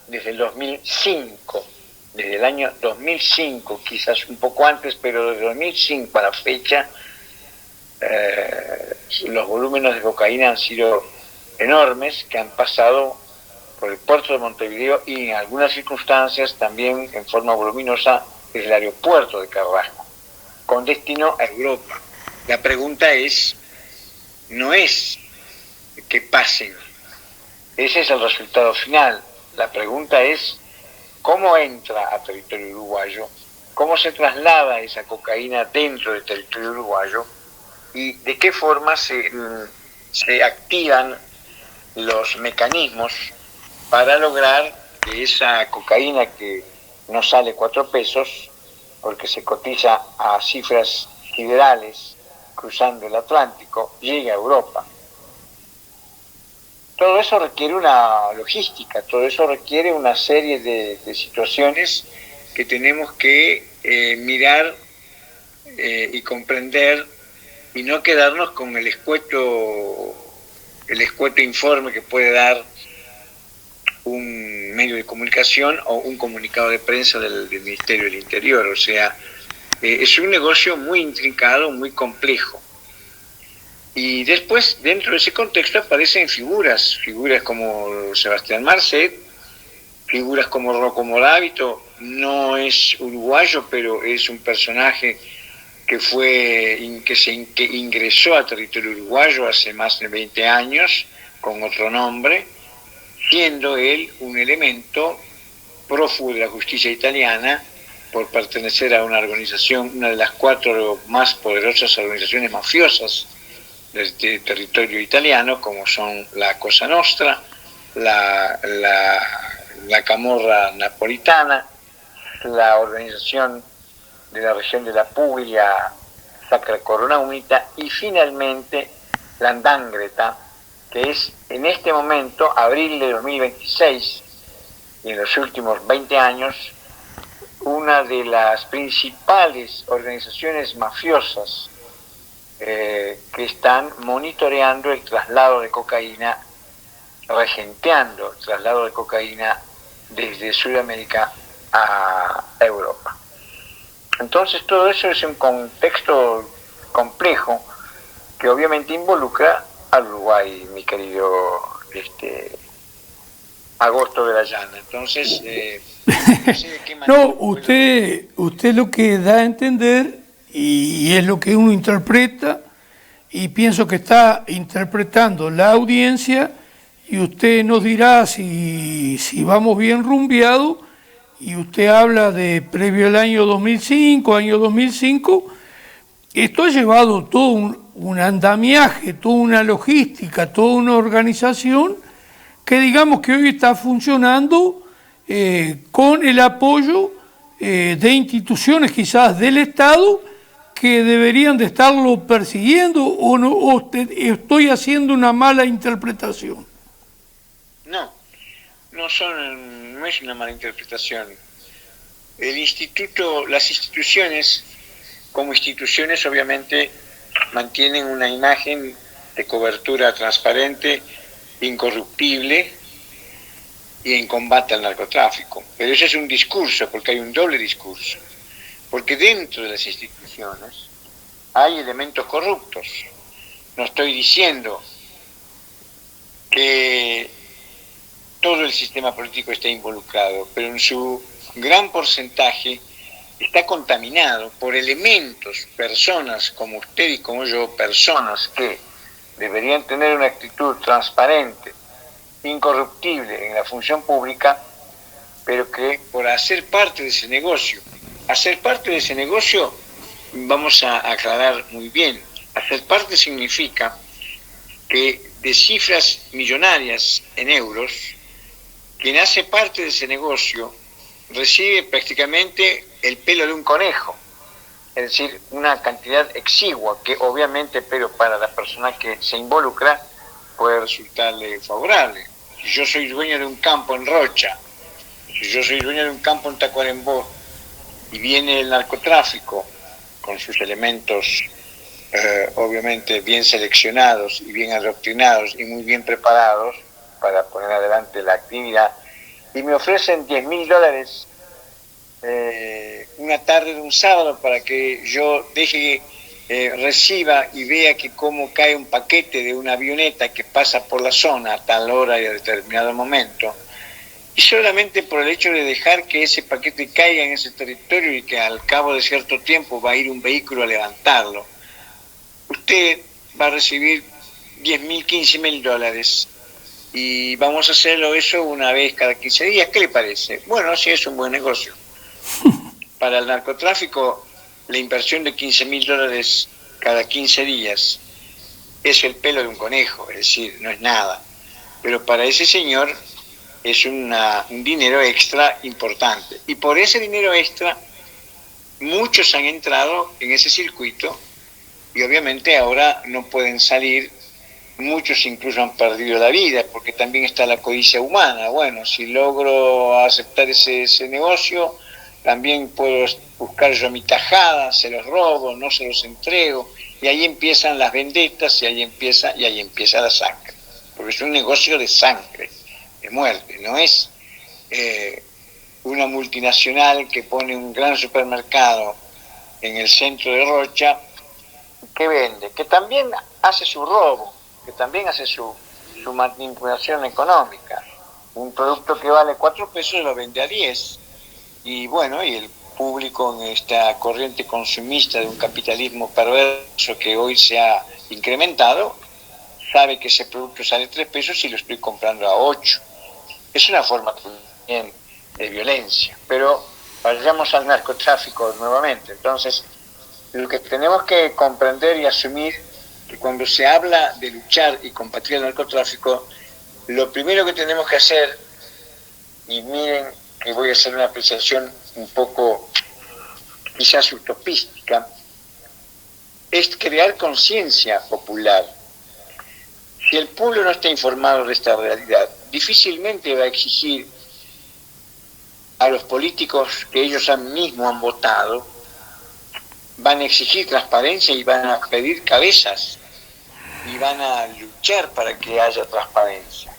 I: desde el 2005, desde el año 2005, quizás un poco antes, pero desde 2005 a la fecha, los volúmenes de cocaína han sido enormes, que han pasado por el puerto de Montevideo y en algunas circunstancias también en forma voluminosa desde el aeropuerto de Carrasco, con destino a Europa. La pregunta no es que pasen, ese es el resultado final. La pregunta es cómo entra a territorio uruguayo, cómo se traslada esa cocaína dentro del territorio uruguayo y de qué forma se activan los mecanismos para lograr que esa cocaína que no sale 4 pesos, porque se cotiza a cifras siderales cruzando el Atlántico, llegue a Europa. Todo eso requiere una logística, todo eso requiere una serie de situaciones que tenemos que mirar y comprender y no quedarnos con el escueto informe que puede dar un medio de comunicación o un comunicado de prensa del Ministerio del Interior. O sea, es un negocio muy intrincado, muy complejo. Y después, dentro de ese contexto, aparecen figuras como Sebastián Marcet, figuras como Rocco Moravito. No es uruguayo, pero es un personaje que ingresó a territorio uruguayo hace más de 20 años, con otro nombre, siendo él un elemento prófugo de la justicia italiana por pertenecer a una organización, una de las 4 más poderosas organizaciones mafiosas del territorio italiano, como son la Cosa Nostra, la Camorra Napolitana, la organización de la región de la Puglia, Sacra Corona Unita, y finalmente la 'Ndrangheta, que es en este momento, abril de 2026, y en los últimos 20 años, una de las principales organizaciones mafiosas que están monitoreando el traslado de cocaína, regenteando el traslado de cocaína desde Sudamérica a Europa. Entonces todo eso es un contexto complejo que obviamente involucra al Uruguay, mi querido agosto de la llana. Entonces, no sé de qué manera.
D: No, usted lo que da a entender, y es lo que uno interpreta, y pienso que está interpretando la audiencia, y usted nos dirá si vamos bien rumbeados, y usted habla de previo al año 2005, esto ha llevado todo un andamiaje, toda una logística, toda una organización que digamos que hoy está funcionando con el apoyo de instituciones quizás del Estado que deberían de estarlo persiguiendo, o estoy haciendo una mala interpretación.
I: No es una mala interpretación. El instituto, las instituciones, como instituciones, obviamente mantienen una imagen de cobertura transparente, incorruptible y en combate al narcotráfico. Pero ese es un discurso, porque hay un doble discurso. Porque dentro de las instituciones hay elementos corruptos. No estoy diciendo que todo el sistema político está involucrado, pero en su gran porcentaje está contaminado por elementos, personas como usted y como yo, personas que deberían tener una actitud transparente, incorruptible en la función pública, pero que por hacer parte de ese negocio, vamos a aclarar muy bien, hacer parte significa que de cifras millonarias en euros, quien hace parte de ese negocio recibe prácticamente el pelo de un conejo, es decir, una cantidad exigua que obviamente, pero para la persona que se involucra puede resultarle favorable. Si yo soy dueño de un campo en Rocha, si yo soy dueño de un campo en Tacuarembó y viene el narcotráfico con sus elementos obviamente bien seleccionados y bien adoctrinados y muy bien preparados para poner adelante la actividad, y me ofrecen $10.000 una tarde de un sábado para que yo reciba y vea que cómo cae un paquete de una avioneta que pasa por la zona a tal hora y a determinado momento, y solamente por el hecho de dejar que ese paquete caiga en ese territorio y que al cabo de cierto tiempo va a ir un vehículo a levantarlo, usted va a recibir $10.000, $15.000, y vamos a hacerlo eso una vez cada 15 días. ¿Qué le parece? Bueno, sí, es un buen negocio. Para el narcotráfico, la inversión de $15.000 cada 15 días es el pelo de un conejo, es decir, no es nada. Pero para ese señor es un dinero extra importante. Y por ese dinero extra, muchos han entrado en ese circuito y obviamente ahora no pueden salir. Muchos incluso han perdido la vida, porque también está la codicia humana. Bueno, si logro aceptar ese negocio, también puedo buscar yo mi tajada, se los robo, no se los entrego, y ahí empiezan las vendetas, y ahí empieza la sangre, porque es un negocio de sangre, de muerte. No es una multinacional que pone un gran supermercado en el centro de Rocha, que vende, que también hace su robo, que también hace su manipulación económica. Un producto que vale 4 pesos lo vende a 10. Y bueno, y el público en esta corriente consumista de un capitalismo perverso que hoy se ha incrementado, sabe que ese producto sale 3 pesos y lo estoy comprando a 8. Es una forma también de violencia. Pero vayamos al narcotráfico nuevamente. Entonces, lo que tenemos que comprender y asumir que cuando se habla de luchar y combatir el narcotráfico, lo primero que tenemos que hacer, y miren que voy a hacer una apreciación un poco quizás utopística, es crear conciencia popular. Si el pueblo no está informado de esta realidad, difícilmente va a exigir a los políticos que ellos mismos han votado, van a exigir transparencia y van a pedir cabezas y van a luchar para que haya transparencia.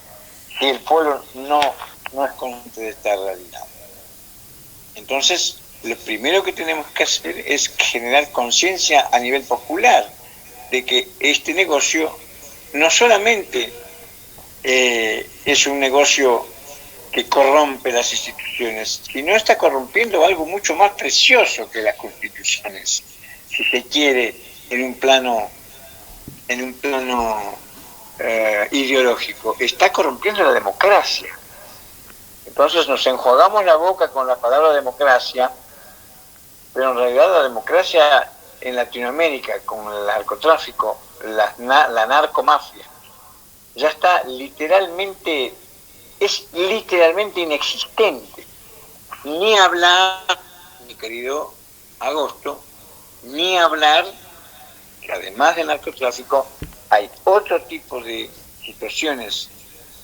I: Si el pueblo no es consciente de esta realidad. Entonces, lo primero que tenemos que hacer es generar conciencia a nivel popular de que este negocio no solamente es un negocio que corrompe las instituciones, sino está corrompiendo algo mucho más precioso que las constituciones, si se quiere, en un plano ideológico. Está corrompiendo la democracia. Entonces nos enjuagamos la boca con la palabra democracia, pero en realidad la democracia en Latinoamérica, con el narcotráfico, la narcomafia, ya está literalmente inexistente. Ni hablar, mi querido Agosto, ni hablar que además del narcotráfico hay otro tipo de situaciones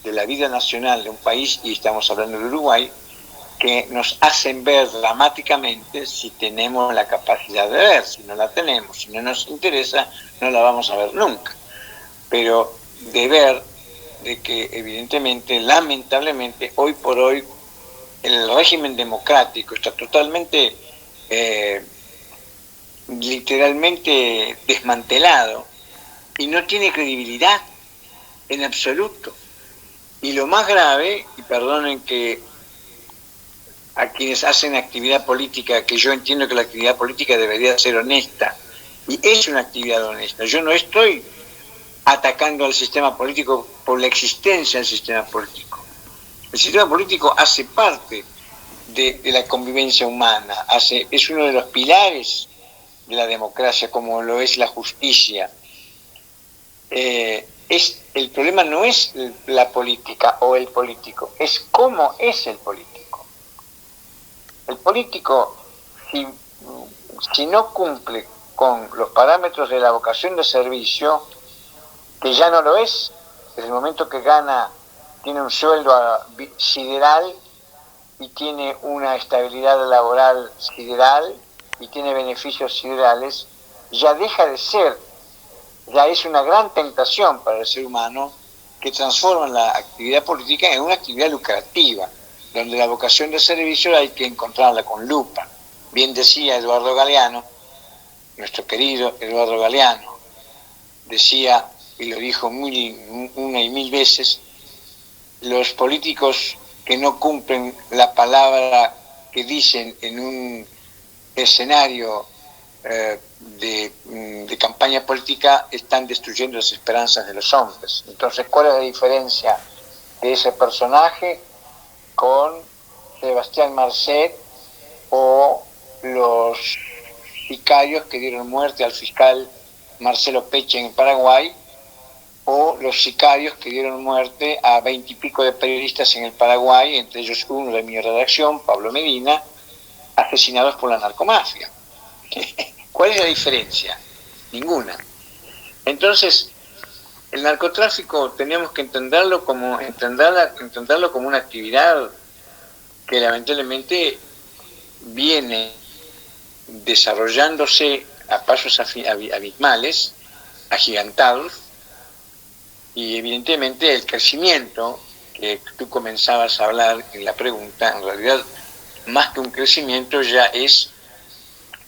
I: de la vida nacional de un país, y estamos hablando de Uruguay, que nos hacen ver dramáticamente si tenemos la capacidad de ver. Si no la tenemos, si no nos interesa, no la vamos a ver nunca. Pero de ver de que evidentemente, lamentablemente, hoy por hoy, el régimen democrático está totalmente, literalmente desmantelado y no tiene credibilidad en absoluto. Y lo más grave, y perdonen que a quienes hacen actividad política, que yo entiendo que la actividad política debería ser honesta, y es una actividad honesta. Yo no estoy atacando al sistema político por la existencia del sistema político. El sistema político hace parte de la convivencia humana, es uno de los pilares de la democracia, como lo es la justicia. El problema no es la política o el político, es cómo es el político. El político, si no cumple con los parámetros de la vocación de servicio, que ya no lo es, desde el momento que gana, tiene un sueldo sideral y tiene una estabilidad laboral sideral y tiene beneficios siderales, ya deja de ser, ya es una gran tentación para el ser humano que transforma la actividad política en una actividad lucrativa, donde la vocación de servicio hay que encontrarla con lupa. Bien decía Eduardo Galeano, nuestro querido Eduardo Galeano, decía, y lo dijo una y mil veces, los políticos que no cumplen la palabra que dicen en un escenario de campaña política están destruyendo las esperanzas de los hombres. Entonces, ¿cuál es la diferencia de ese personaje con Sebastián Marcet o los sicarios que dieron muerte al fiscal Marcelo Peche en Paraguay, o los sicarios que dieron muerte a 20 y pico de periodistas en el Paraguay, entre ellos uno de mi redacción, Pablo Medina, asesinados por la narcomafia? ¿Cuál es la diferencia? Ninguna. Entonces, el narcotráfico tenemos que entenderlo como una actividad que lamentablemente viene desarrollándose a pasos abismales, agigantados, y evidentemente el crecimiento que tú comenzabas a hablar en la pregunta, en realidad más que un crecimiento ya es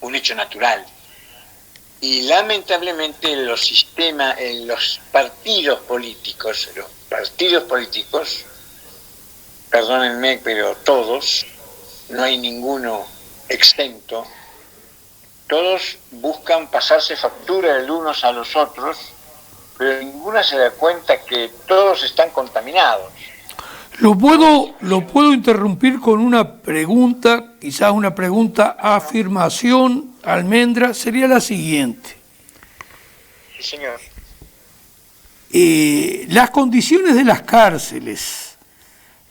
I: un hecho natural. Y lamentablemente los partidos políticos, perdónenme, pero todos, no hay ninguno exento, todos buscan pasarse factura de unos a los otros, pero ninguna se da cuenta que todos están contaminados.
D: Lo puedo interrumpir con una pregunta, quizás una pregunta afirmación, Almendra, sería la siguiente.
I: Sí, señor.
D: Las condiciones de las cárceles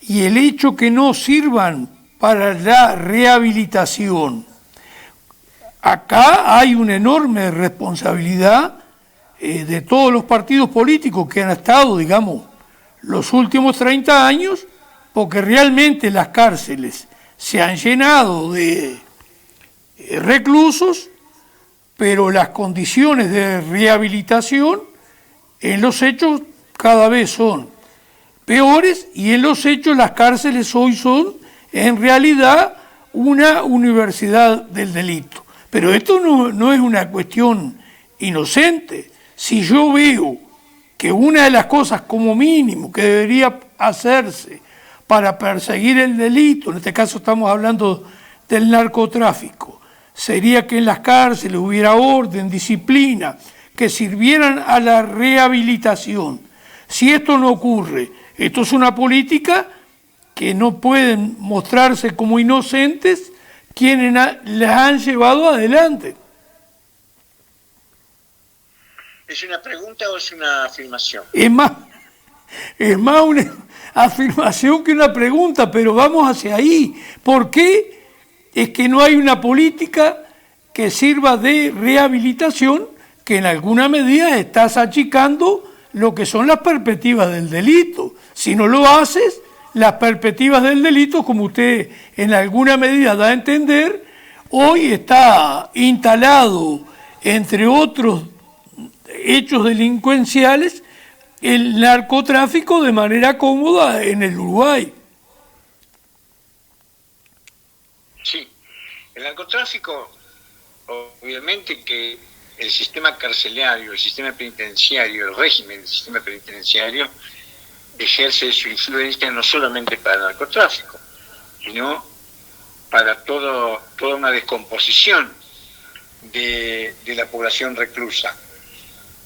D: y el hecho que no sirvan para la rehabilitación, acá hay una enorme responsabilidad de todos los partidos políticos que han estado, digamos, los últimos 30 años, porque realmente las cárceles se han llenado de reclusos, pero las condiciones de rehabilitación en los hechos cada vez son peores, y en los hechos las cárceles hoy son en realidad una universidad del delito. Pero esto no es una cuestión inocente. Si yo veo que una de las cosas como mínimo que debería hacerse para perseguir el delito, en este caso estamos hablando del narcotráfico, sería que en las cárceles hubiera orden, disciplina, que sirvieran a la rehabilitación. Si esto no ocurre, esto es una política que no pueden mostrarse como inocentes quienes las han llevado adelante.
I: ¿Es una pregunta o es una afirmación?
D: Es más una afirmación que una pregunta, pero vamos hacia ahí. ¿Por qué es que no hay una política que sirva de rehabilitación, que en alguna medida estás achicando lo que son las perspectivas del delito? Si no lo haces, las perspectivas del delito, como usted en alguna medida da a entender, hoy está instalado, entre otros hechos delincuenciales, el narcotráfico de manera cómoda en el Uruguay.
I: Sí, el narcotráfico, obviamente que el sistema carcelario, el sistema penitenciario, el régimen del sistema penitenciario ejerce su influencia no solamente para el narcotráfico, sino para toda una descomposición de la población reclusa.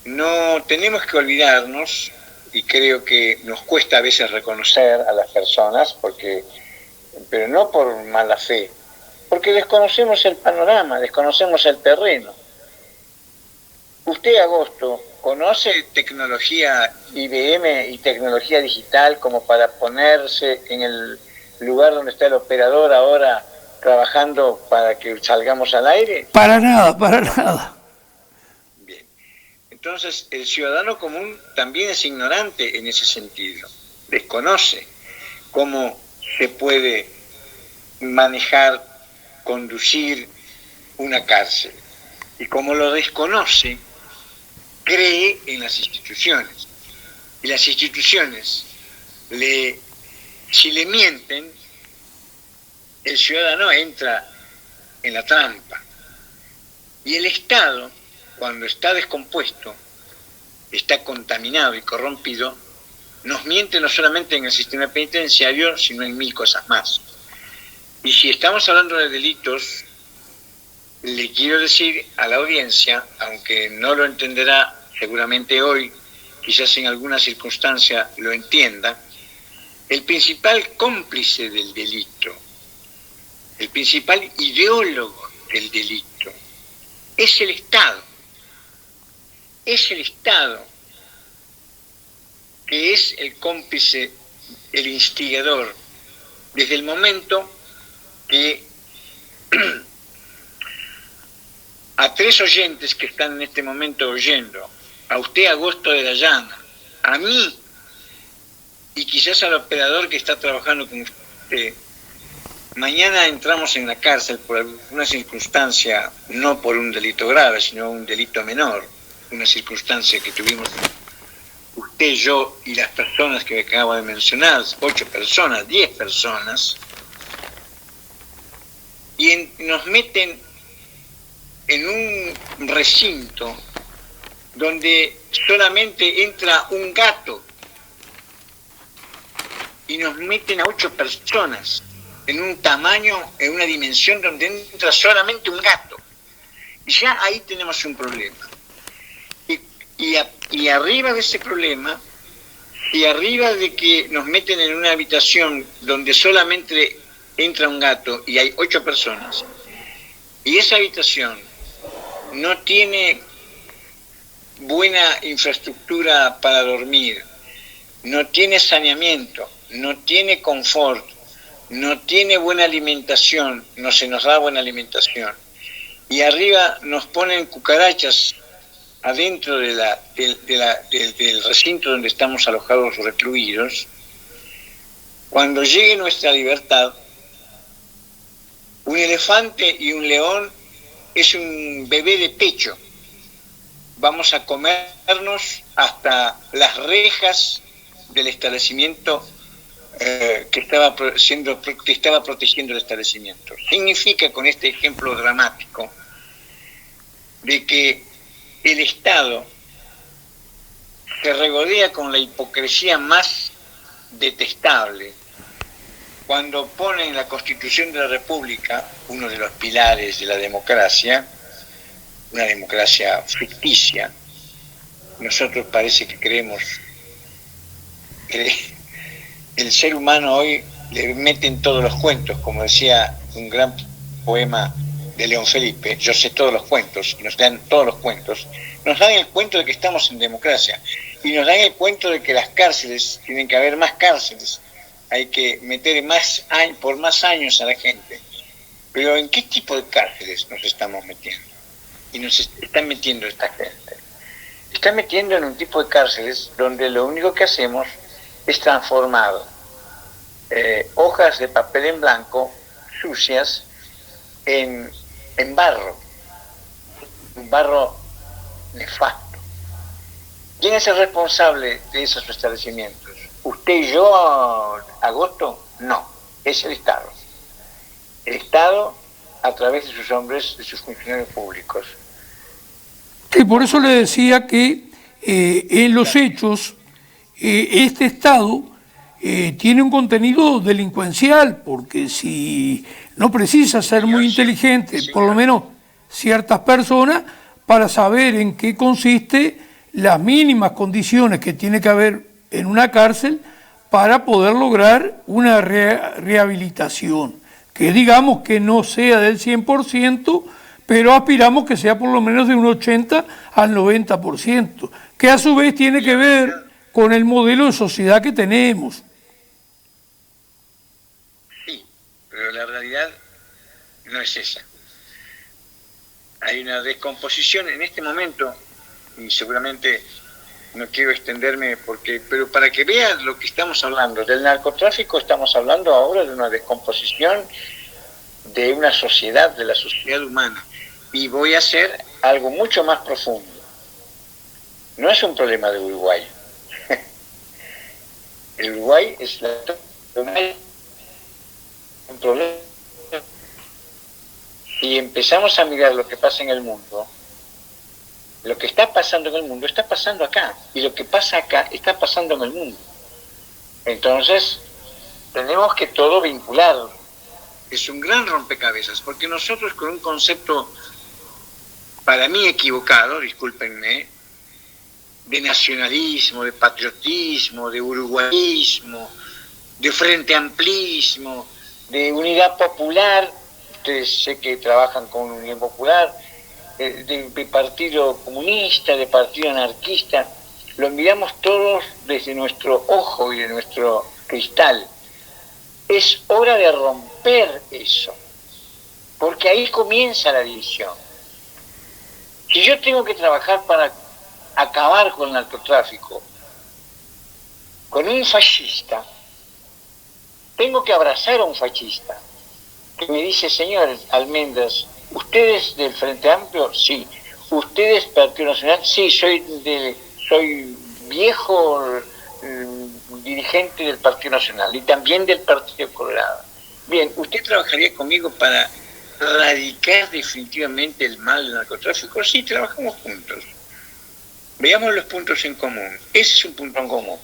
I: No tenemos que olvidarnos, y creo que nos cuesta a veces reconocer a las personas, pero no por mala fe, porque desconocemos el panorama, desconocemos el terreno. Usted, Agosto, ¿conoce tecnología IBM y tecnología digital como para ponerse en el lugar donde está el operador ahora trabajando para que salgamos al aire?
D: Para nada.
I: Bien. Entonces, el ciudadano común también es ignorante en ese sentido. Desconoce cómo se puede manejar, conducir una cárcel. Y como lo desconoce, cree en las instituciones. Y las instituciones, si le mienten, el ciudadano entra en la trampa. Y el Estado, cuando está descompuesto, está contaminado y corrompido, nos miente no solamente en el sistema penitenciario, sino en 1000 cosas más. Y si estamos hablando de delitos, le quiero decir a la audiencia, aunque no lo entenderá seguramente hoy, quizás en alguna circunstancia lo entienda, el principal cómplice del delito, el principal ideólogo del delito, es el Estado. Es el Estado que es el cómplice, el instigador, desde el momento que a 3 oyentes que están en este momento oyendo, a usted, Agosto de la Llana, a mí y quizás al operador que está trabajando con usted, mañana entramos en la cárcel por alguna circunstancia, no por un delito grave, sino un delito menor, una circunstancia que tuvimos usted, yo y las personas que me acabo de mencionar, 8 personas, 10 personas, y nos meten en un recinto donde solamente entra un gato y nos meten a 8 personas en un tamaño, en una dimensión donde entra solamente un gato. Y ya ahí tenemos un problema. Y arriba de ese problema, y arriba de que nos meten en una habitación donde solamente entra un gato y hay 8 personas, y esa habitación no tiene buena infraestructura para dormir, no tiene saneamiento, no tiene confort, no tiene buena alimentación, no se nos da buena alimentación, y arriba nos ponen cucarachas adentro del recinto donde estamos alojados recluidos. Cuando llegue nuestra libertad, un elefante y un león es un bebé de pecho. Vamos a comernos hasta las rejas del establecimiento que estaba protegiendo el establecimiento. Significa, con este ejemplo dramático, de que el Estado se regodea con la hipocresía más detestable cuando pone en la Constitución de la República, uno de los pilares de la democracia, una democracia ficticia, nosotros parece que creemos que el ser humano hoy le meten todos los cuentos, como decía un gran poema de León Felipe, yo sé todos los cuentos, y nos dan todos los cuentos, nos dan el cuento de que estamos en democracia, y nos dan el cuento de que las cárceles, tienen que haber más cárceles, hay que meter por más años a la gente. Pero ¿en qué tipo de cárceles nos estamos metiendo? Y nos están metiendo esta gente. Están metiendo en un tipo de cárceles donde lo único que hacemos es transformar hojas de papel en blanco sucias en barro, un barro nefasto. ¿Quién es el responsable de esos establecimientos? ¿Usted y yo, Agosto? No, es el Estado. El Estado a través de sus hombres, de sus funcionarios públicos.
D: Y por eso le decía que en los hechos este Estado tiene un contenido delincuencial, porque si no precisa ser muy inteligente, por lo menos ciertas personas, para saber en qué consiste las mínimas condiciones que tiene que haber en una cárcel para poder lograr una rehabilitación, que digamos que no sea del 100%, pero aspiramos que sea por lo menos de un 80 al 90%, que a su vez tiene que ver con el modelo de sociedad que tenemos.
I: Sí, pero la realidad no es esa. Hay una descomposición en este momento, y seguramente no quiero extenderme, pero para que vean lo que estamos hablando, del narcotráfico estamos hablando ahora de una descomposición de una sociedad, de la sociedad humana. Y voy a hacer algo mucho más profundo. No es un problema de Uruguay. El Uruguay es un problema. Si empezamos a mirar lo que pasa en el mundo, lo que está pasando en el mundo está pasando acá, y lo que pasa acá está pasando en el mundo. Entonces, tenemos que todo vincularlo. Es un gran rompecabezas, porque nosotros con un concepto, para mí equivocado, discúlpenme, de nacionalismo, de patriotismo, de uruguayismo, de frente amplismo, de unidad popular, ustedes sé que trabajan con unidad popular, de partido comunista, de partido anarquista, lo miramos todos desde nuestro ojo y de nuestro cristal. Es hora de romper eso, porque ahí comienza la división. Si yo tengo que trabajar para acabar con el narcotráfico, con un fascista, tengo que abrazar a un fascista, que me dice, señor Almendras, ¿ustedes del Frente Amplio? Sí. ¿Ustedes Partido Nacional? Sí, soy viejo dirigente del Partido Nacional y también del Partido Colorado. Bien, ¿usted trabajaría conmigo para erradicar definitivamente el mal del narcotráfico? Sí, trabajamos juntos. Veamos los puntos en común. Ese es un punto en común.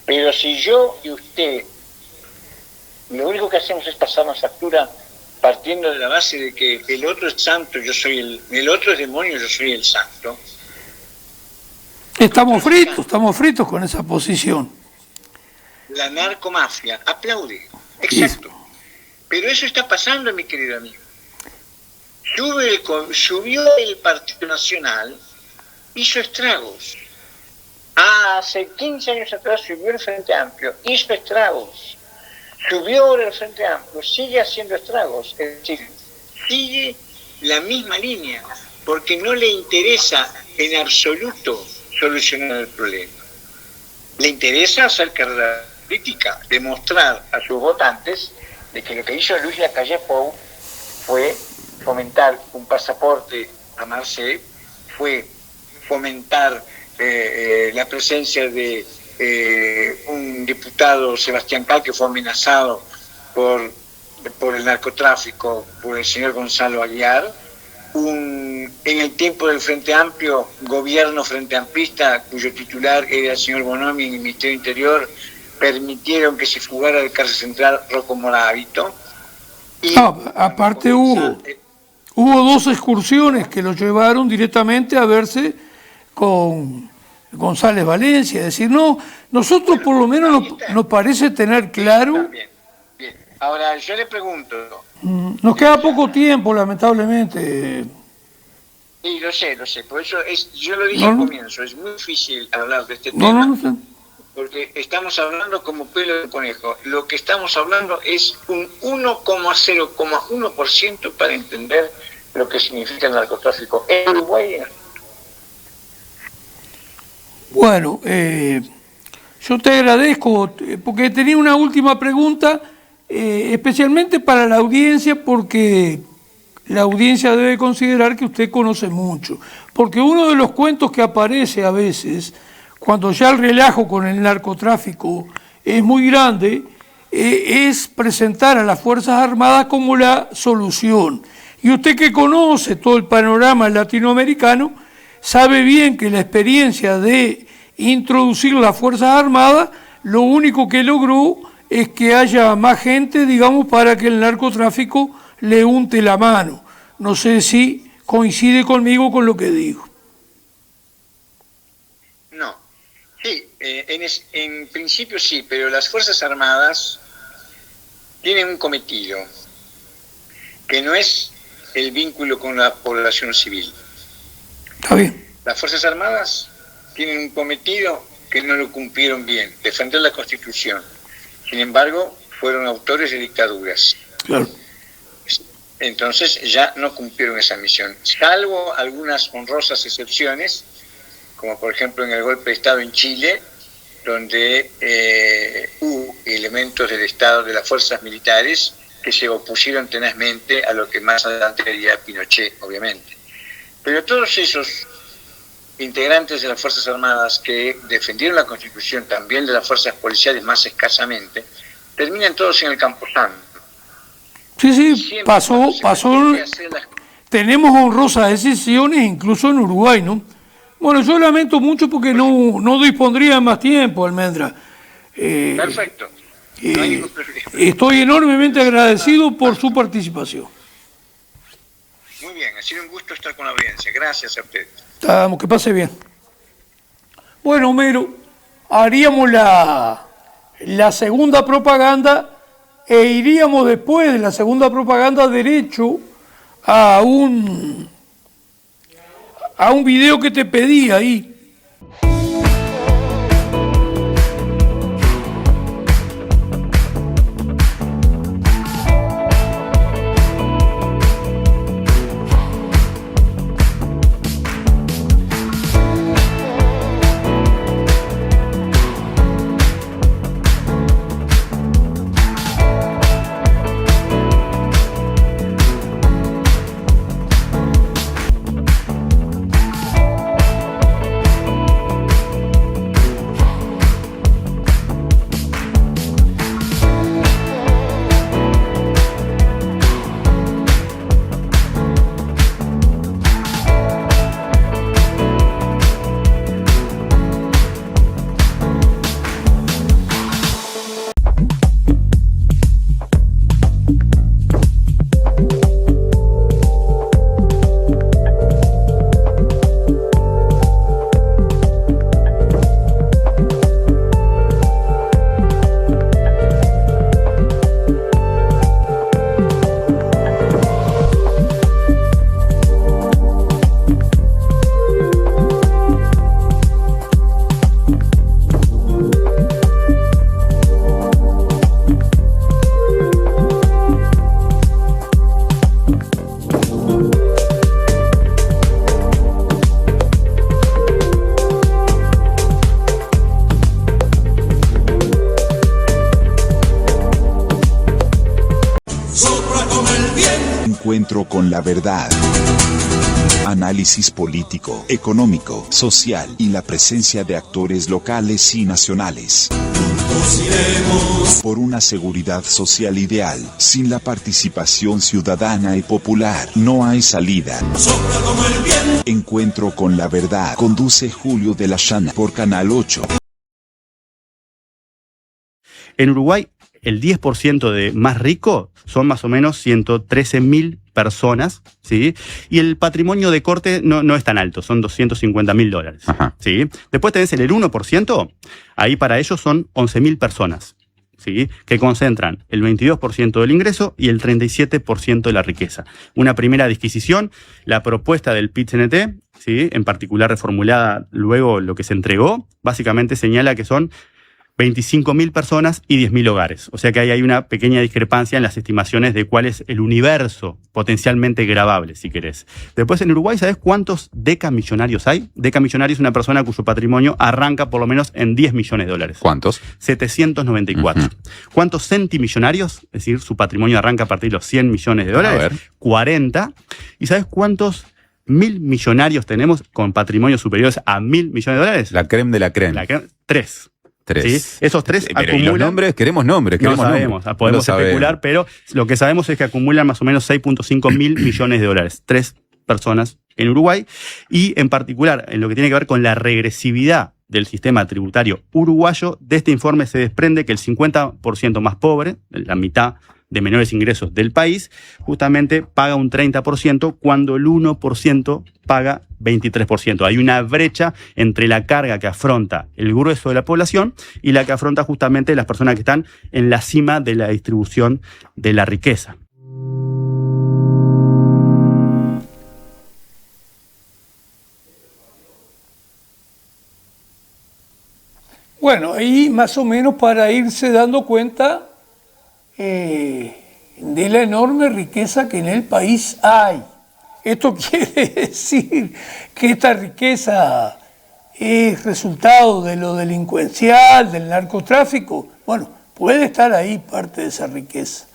I: Pero si yo y usted, lo único que hacemos es pasarnos factura partiendo de la base de que el otro es santo, yo soy el otro es demonio, yo soy el santo.
D: Estamos fritos con esa posición.
I: La narcomafia aplaude, exacto. Pero eso está pasando, mi querido amigo. Subió el Partido Nacional, hizo estragos. Hace 15 años atrás subió el Frente Amplio, hizo estragos. Subió ahora el Frente Amplio, sigue haciendo estragos. Es decir, sigue la misma línea, porque no le interesa en absoluto solucionar el problema. Le interesa hacer carrera política, demostrar a sus votantes de que lo que hizo Luis Lacalle Pou fue fomentar un pasaporte a Marseille, fue fomentar la presencia de un diputado, Sebastián Cal, que fue amenazado por el narcotráfico, por el señor Gonzalo Aguiar, en el tiempo del Frente Amplio, gobierno frente amplista, cuyo titular era el señor Bonomi en el Ministerio Interior, permitieron que se fugara del cárcel central Rocco Moravito. Y
D: aparte hubo 2 excursiones que lo llevaron directamente a verse con González Valencia. Es decir, nosotros por lo menos nos parece tener claro.
I: Bien. Ahora yo le pregunto.
D: Nos queda poco tiempo, lamentablemente.
I: Sí, lo sé. Por eso yo lo dije al comienzo, es muy difícil hablar de este tema.
D: No sé.
I: Porque estamos hablando como pelo de conejo. Lo que estamos hablando es un 1,0,1% para entender lo que significa el narcotráfico en Uruguay.
D: Bueno, yo te agradezco, porque tenía una última pregunta, especialmente para la audiencia, porque la audiencia debe considerar que usted conoce mucho. Porque uno de los cuentos que aparece a veces, cuando ya el relajo con el narcotráfico es muy grande, es presentar a las Fuerzas Armadas como la solución. Y usted, que conoce todo el panorama latinoamericano, sabe bien que la experiencia de introducir las Fuerzas Armadas, lo único que logró es que haya más gente, digamos, para que el narcotráfico le unte la mano. No sé si coincide conmigo con lo que digo.
I: No. Sí, en principio sí, pero las Fuerzas Armadas tienen un cometido, que no es el vínculo con la población civil.
D: Está bien.
I: Las Fuerzas Armadas tienen un cometido que no lo cumplieron bien, defender la Constitución. Sin embargo, fueron autores de dictaduras.
D: Claro.
I: Entonces ya no cumplieron esa misión, salvo algunas honrosas excepciones, como por ejemplo en el golpe de Estado en Chile, donde hubo elementos del Estado, de las fuerzas militares, que se opusieron tenazmente a lo que más adelante haría Pinochet, obviamente. Pero todos esos integrantes de las Fuerzas Armadas que defendieron la Constitución, también de las fuerzas policiales más escasamente, terminan todos en el Camposanto.
D: Sí, pasó. Tenemos honrosas excepciones incluso en Uruguay, ¿no? Bueno, yo lamento mucho porque no dispondría de más tiempo, Almendra.
I: Perfecto. No hay ningún problema.
D: Estoy enormemente agradecido por su participación.
I: Muy bien, ha sido un gusto estar con la audiencia. Gracias a ustedes.
D: Vamos, que pase bien. Bueno, Homero, haríamos la segunda propaganda e iríamos después de la segunda propaganda derecho a un video que te pedí ahí.
A: Encuentro con la verdad. Análisis político, económico, social y la presencia de actores locales y nacionales. Por una seguridad social ideal, sin la participación ciudadana y popular, no hay salida. Encuentro con la verdad. Conduce Julio de la Llana por Canal 8.
J: En Uruguay, el 10% de más rico son más o menos 113.000 personas, ¿sí? Y el patrimonio de corte no es tan alto, son $250.000, ¿sí? Después tenés el 1%, ahí para ellos son 11.000 personas, ¿sí? Que concentran el 22% del ingreso y el 37% de la riqueza. Una primera disquisición, la propuesta del PIT-CNT, ¿sí? En particular reformulada luego lo que se entregó, básicamente señala que son 25.000 personas y 10.000 hogares. O sea que ahí hay una pequeña discrepancia en las estimaciones de cuál es el universo potencialmente gravable, si querés. Después, en Uruguay, ¿sabés cuántos decamillonarios hay? Decamillonario es una persona cuyo patrimonio arranca por lo menos en $10 millones.
G: ¿Cuántos?
J: 794. ¿Cuántos centimillonarios? Es decir, su patrimonio arranca a partir de los $100 millones. 40. ¿Y sabés cuántos 1.000 millonarios tenemos con patrimonios superiores a $1.000 millones?
G: La creme de la creme.
J: Tres.
G: ¿Sí?
J: Esos tres acumulan.
G: ¿Y los nombres? Queremos nombres.
J: No sabemos, podemos especular, pero lo que sabemos es que acumulan más o menos 6.5 mil millones de dólares. 3 personas en Uruguay. Y en particular, en lo que tiene que ver con la regresividad del sistema tributario uruguayo, de este informe se desprende que el 50% más pobre, la mitad de menores ingresos del país, justamente paga un 30% cuando el 1% paga 23%. Hay una brecha entre la carga que afronta el grueso de la población y la que afronta justamente las personas que están en la cima de la distribución de la riqueza.
D: Bueno, ahí más o menos para irse dando cuenta de la enorme riqueza que en el país hay. Esto quiere decir que esta riqueza es resultado de lo delincuencial, del narcotráfico. Bueno, puede estar ahí parte de esa riqueza.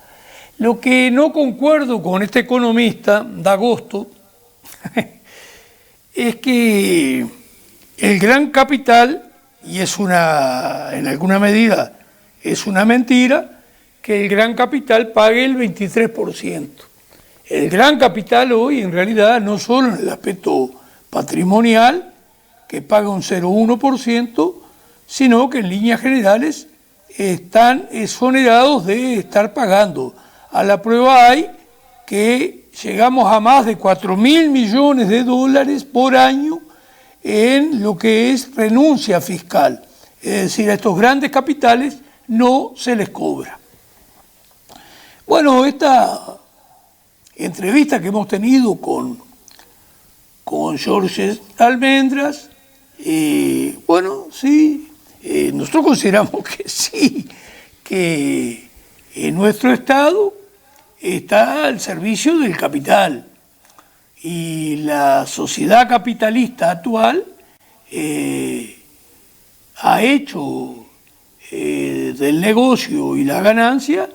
D: Lo que no concuerdo con este economista, D'Agosto, es que el gran capital, y es en alguna medida es una mentira, que el gran capital pague el 23%. El gran capital hoy, en realidad, no solo en el aspecto patrimonial, que paga un 0,1%, sino que en líneas generales están exonerados de estar pagando. A la prueba hay que llegamos a más de 4.000 millones de dólares por año en lo que es renuncia fiscal. Es decir, a estos grandes capitales no se les cobra. Bueno, esta entrevista que hemos tenido con Jorge Almendras, bueno, sí, nosotros consideramos que sí, que nuestro Estado está al servicio del capital y la sociedad capitalista actual ha hecho del negocio y la ganancia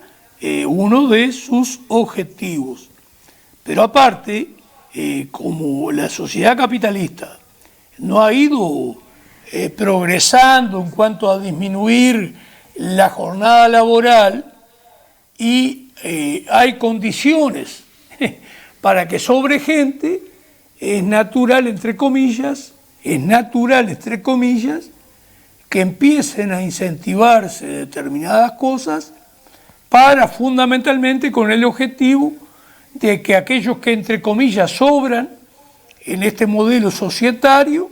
D: uno de sus objetivos. Pero aparte, como la sociedad capitalista no ha ido progresando en cuanto a disminuir la jornada laboral y hay condiciones para que sobre gente, es natural, entre comillas, que empiecen a incentivarse determinadas cosas para fundamentalmente con el objetivo de que aquellos que entre comillas sobran en este modelo societario,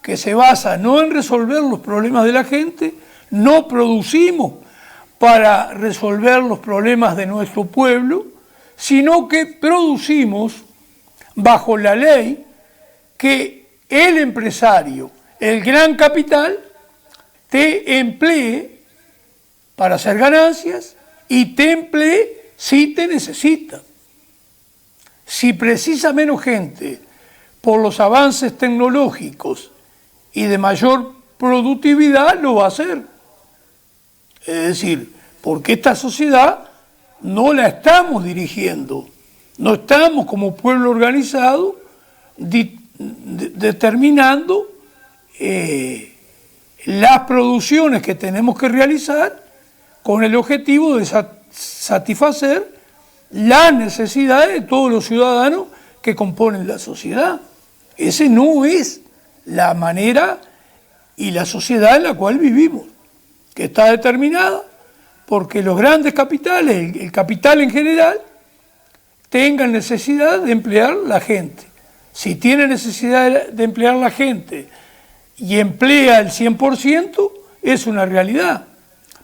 D: que se basa no en resolver los problemas de la gente, no producimos para resolver los problemas de nuestro pueblo, sino que producimos bajo la ley que el empresario, el gran capital, te emplee para hacer ganancias y te emplee si te necesita. Si precisa menos gente por los avances tecnológicos y de mayor productividad, lo va a hacer. Es decir, porque esta sociedad no la estamos dirigiendo, no estamos como pueblo organizado determinando las producciones que tenemos que realizar con el objetivo de satisfacer las necesidades de todos los ciudadanos que componen la sociedad. Esa no es la manera y la sociedad en la cual vivimos, que está determinada porque los grandes capitales, el capital en general, tengan necesidad de emplear la gente. Si tiene necesidad de emplear la gente y emplea el 100%, es una realidad.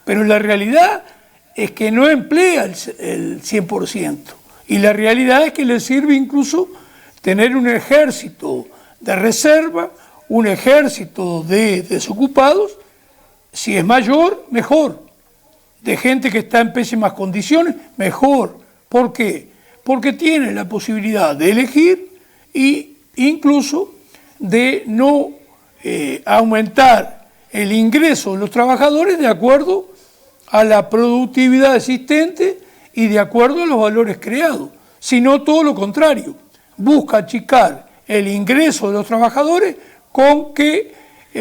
D: Pero la realidad es que no emplea el 100%. Y la realidad es que le sirve incluso tener un ejército de reserva, un ejército de desocupados, si es mayor, mejor. De gente que está en pésimas condiciones, mejor. ¿Por qué? Porque tiene la posibilidad de elegir e incluso de no aumentar el ingreso de los trabajadores de acuerdo a la productividad existente y de acuerdo a los valores creados, sino todo lo contrario. Busca achicar el ingreso de los trabajadores con qué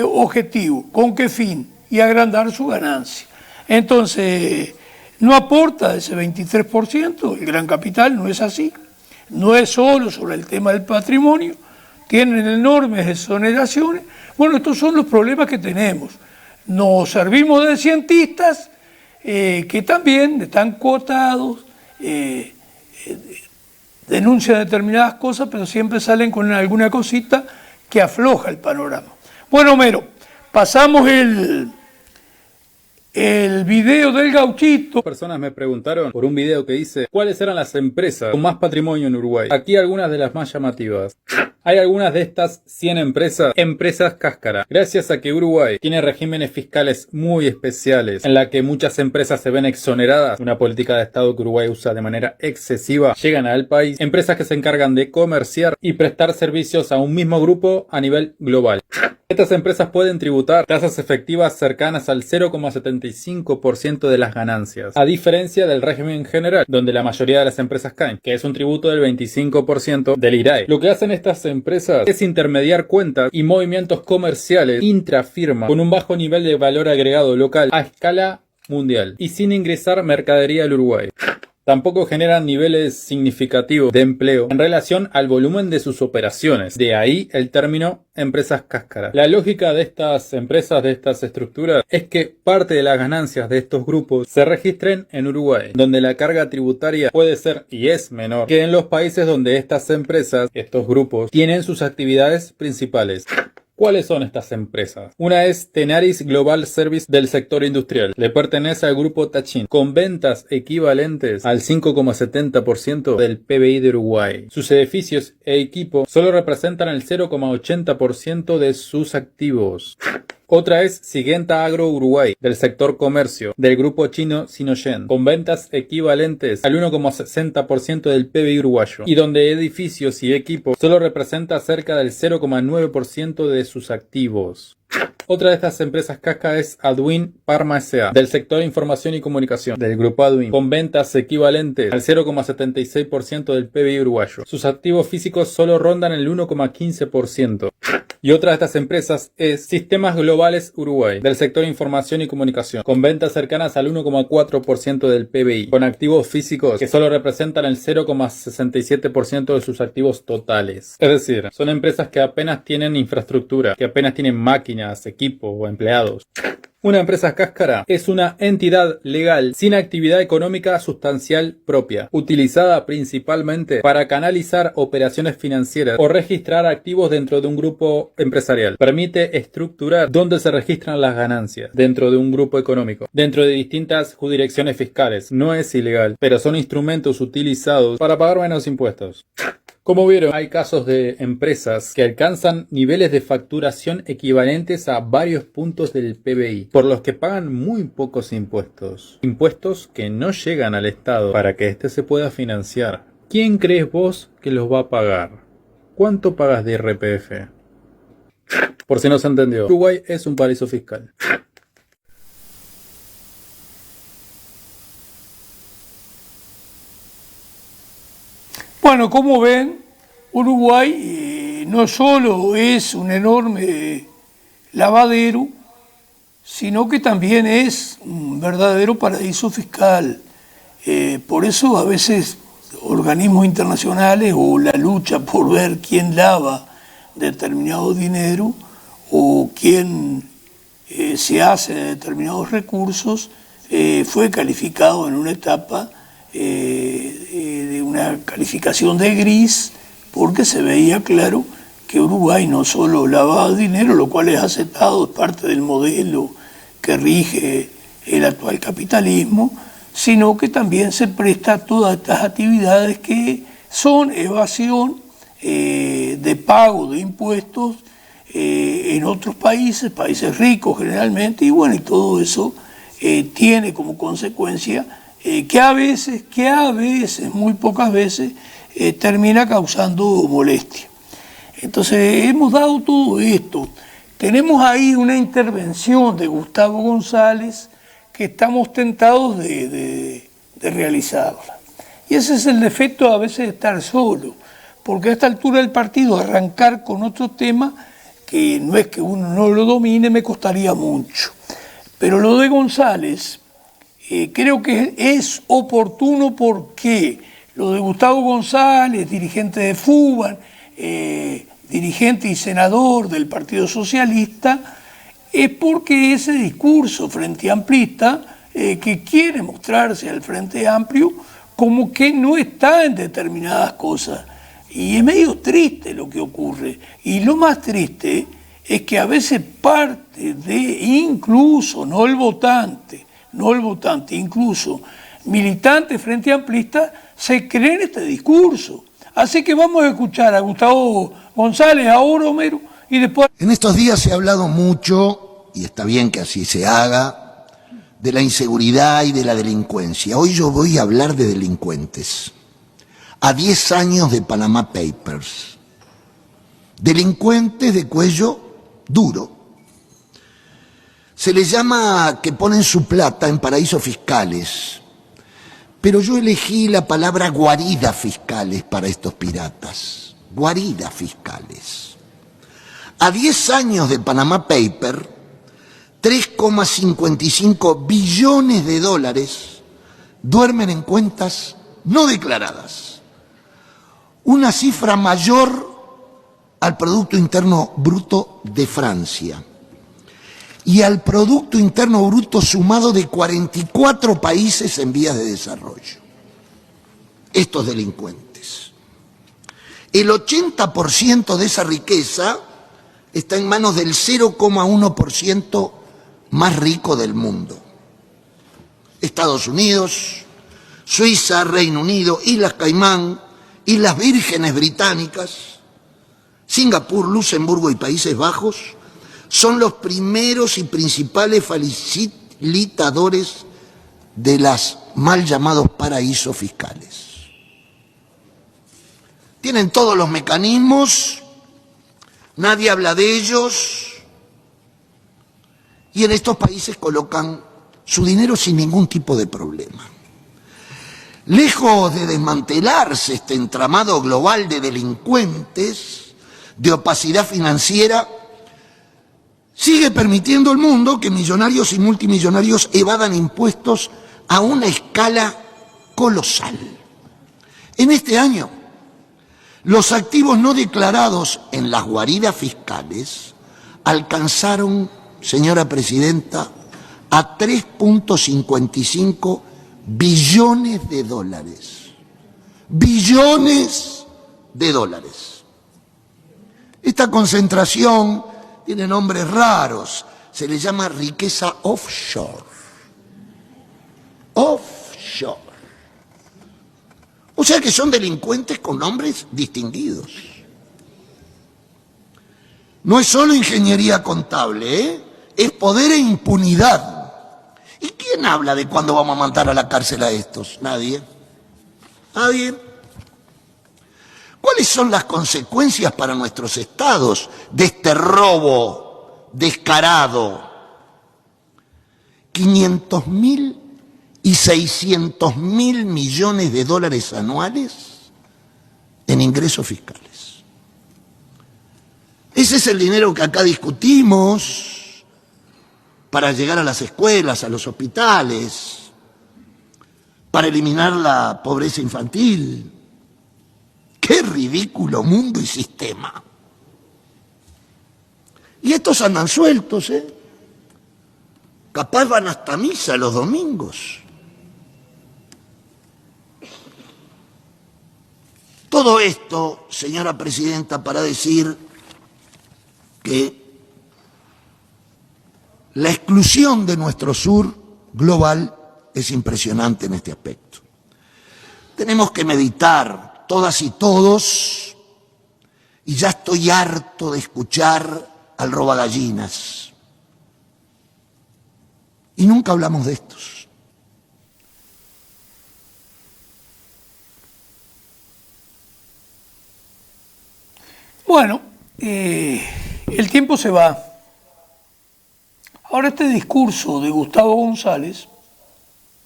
D: objetivo, con qué fin, y agrandar su ganancia. Entonces, no aporta ese 23%, el gran capital no es así, no es solo sobre el tema del patrimonio, tienen enormes exoneraciones. Bueno, estos son los problemas que tenemos. Nos servimos de cientistas que también están cotados, denuncian determinadas cosas, pero siempre salen con alguna cosita que afloja el panorama. Bueno, Homero, pasamos el video del gauchito.
K: Personas me preguntaron por un video que dice cuáles eran las empresas con más patrimonio en Uruguay. Aquí algunas de las más llamativas. Hay algunas de estas 100 empresas cáscara. Gracias a que Uruguay tiene regímenes fiscales muy especiales, en la que muchas empresas se ven exoneradas, una política de Estado que Uruguay usa de manera excesiva, llegan al país empresas que se encargan de comerciar y prestar servicios a un mismo grupo a nivel global. Estas empresas pueden tributar tasas efectivas cercanas al 0,75% de las ganancias, a diferencia del régimen general, donde la mayoría de las empresas caen, que es un tributo del 25% del IRAE. Lo que hacen estas empresas es intermediar cuentas y movimientos comerciales intrafirma con un bajo nivel de valor agregado local a escala mundial y sin ingresar mercadería al Uruguay. Tampoco generan niveles significativos de empleo en relación al volumen de sus operaciones. De ahí el término empresas cáscara. La lógica de estas empresas, de estas estructuras, es que parte de las ganancias de estos grupos se registren en Uruguay, donde la carga tributaria puede ser y es menor que en los países donde estas empresas, estos grupos, tienen sus actividades principales. ¿Cuáles son estas empresas? Una es Tenaris Global Service del sector industrial. Le pertenece al grupo Tachín, con ventas equivalentes al 5,70% del PBI de Uruguay. Sus edificios e equipo solo representan el 0,80% de sus activos. Otra es Siguenta Agro Uruguay, del sector comercio, del grupo chino Sinogen, con ventas equivalentes al 1,60% del PBI uruguayo, y donde edificios y equipos solo representa cerca del 0,9% de sus activos. Otra de estas empresas casca es Adwin Parma S.A., del sector información y comunicación, del grupo Adwin, con ventas equivalentes al 0,76% del PBI uruguayo. Sus activos físicos solo rondan el 1,15%. Y otra de estas empresas es Sistemas Globales Uruguay, del sector información y comunicación, con ventas cercanas al 1,4% del PBI, con activos físicos que solo representan el 0,67% de sus activos totales. Es decir, son empresas que apenas tienen infraestructura, que apenas tienen máquinas, equipo o empleados. Una empresa cáscara es una entidad legal sin actividad económica sustancial propia, utilizada principalmente para canalizar operaciones financieras o registrar activos dentro de un grupo empresarial. Permite estructurar dónde se registran las ganancias dentro de un grupo económico, dentro de distintas jurisdicciones fiscales. No es ilegal, pero son instrumentos utilizados para pagar menos impuestos. Como vieron, hay casos de empresas que alcanzan niveles de facturación equivalentes a varios puntos del PBI, por los que pagan muy pocos impuestos. Impuestos que no llegan al Estado para que éste se pueda financiar. ¿Quién crees vos que los va a pagar? ¿Cuánto pagas de IRPF? Por si no se entendió, Uruguay es un paraíso fiscal.
D: Bueno, como ven, Uruguay no solo es un enorme lavadero, sino que también es un verdadero paraíso fiscal. Por eso a veces organismos internacionales o la lucha por ver quién lava determinado dinero o quién se hace de determinados recursos fue calificado en una etapa de una calificación de gris, porque se veía claro que Uruguay no solo lavaba dinero, lo cual es aceptado, es parte del modelo que rige el actual capitalismo, sino que también se presta a todas estas actividades que son evasión de pago de impuestos en otros países ricos generalmente, y bueno, y todo eso tiene como consecuencia que a veces, muy pocas veces, termina causando molestia. Entonces hemos dado todo esto. Tenemos ahí una intervención de Gustavo González que estamos tentados de realizarla. Y ese es el defecto a veces de estar solo, porque a esta altura del partido arrancar con otro tema que no es que uno no lo domine, me costaría mucho. Pero lo de González creo que es oportuno porque lo de Gustavo González, dirigente de FUBAN, dirigente y senador del Partido Socialista, es porque ese discurso frente amplista que quiere mostrarse al Frente Amplio como que no está en determinadas cosas. Y es medio triste lo que ocurre. Y lo más triste es que a veces parte de, incluso, no el votante, incluso militantes Frente Amplista, se creen este discurso. Así que vamos a escuchar a Gustavo González, ahora Homero, y después...
L: En estos días se ha hablado mucho, y está bien que así se haga, de la inseguridad y de la delincuencia. Hoy yo voy a hablar de delincuentes. A 10 años de Panama Papers. Delincuentes de cuello duro. Se les llama que ponen su plata en paraísos fiscales. Pero yo elegí la palabra guaridas fiscales para estos piratas. Guaridas fiscales. A 10 años de Panama Paper, 3,55 billones de dólares duermen en cuentas no declaradas. Una cifra mayor al Producto Interno Bruto de Francia y al Producto Interno Bruto sumado de 44 países en vías de desarrollo. Estos delincuentes. El 80% de esa riqueza está en manos del 0,1% más rico del mundo. Estados Unidos, Suiza, Reino Unido, Islas Caimán, Islas Vírgenes Británicas, Singapur, Luxemburgo y Países Bajos son los primeros y principales facilitadores de las mal llamados paraísos fiscales. Tienen todos los mecanismos, nadie habla de ellos, y en estos países colocan su dinero sin ningún tipo de problema. Lejos de desmantelarse este entramado global de delincuentes, de opacidad financiera, sigue permitiendo el mundo que millonarios y multimillonarios evadan impuestos a una escala colosal. En este año, los activos no declarados en las guaridas fiscales alcanzaron, señora presidenta, a 3,55 billones de dólares. Billones de dólares. Esta concentración tiene nombres raros. Se le llama riqueza offshore. Offshore. O sea que son delincuentes con nombres distinguidos. No es solo ingeniería contable, es poder e impunidad. ¿Y quién habla de cuándo vamos a mandar a la cárcel a estos? Nadie. Nadie. ¿Cuáles son las consecuencias para nuestros estados de este robo descarado? 500.000 y 600.000 millones de dólares anuales en ingresos fiscales. Ese es el dinero que acá discutimos para llegar a las escuelas, a los hospitales, para eliminar la pobreza infantil. ¡Qué ridículo mundo y sistema! Y estos andan sueltos, capaz van hasta misa los domingos. Todo esto, señora presidenta, para decir que la exclusión de nuestro sur global es impresionante en este aspecto. Tenemos que meditar todas y todos, y ya estoy harto de escuchar al robagallinas. Y nunca hablamos de estos.
D: Bueno, el tiempo se va. Ahora este discurso de Gustavo González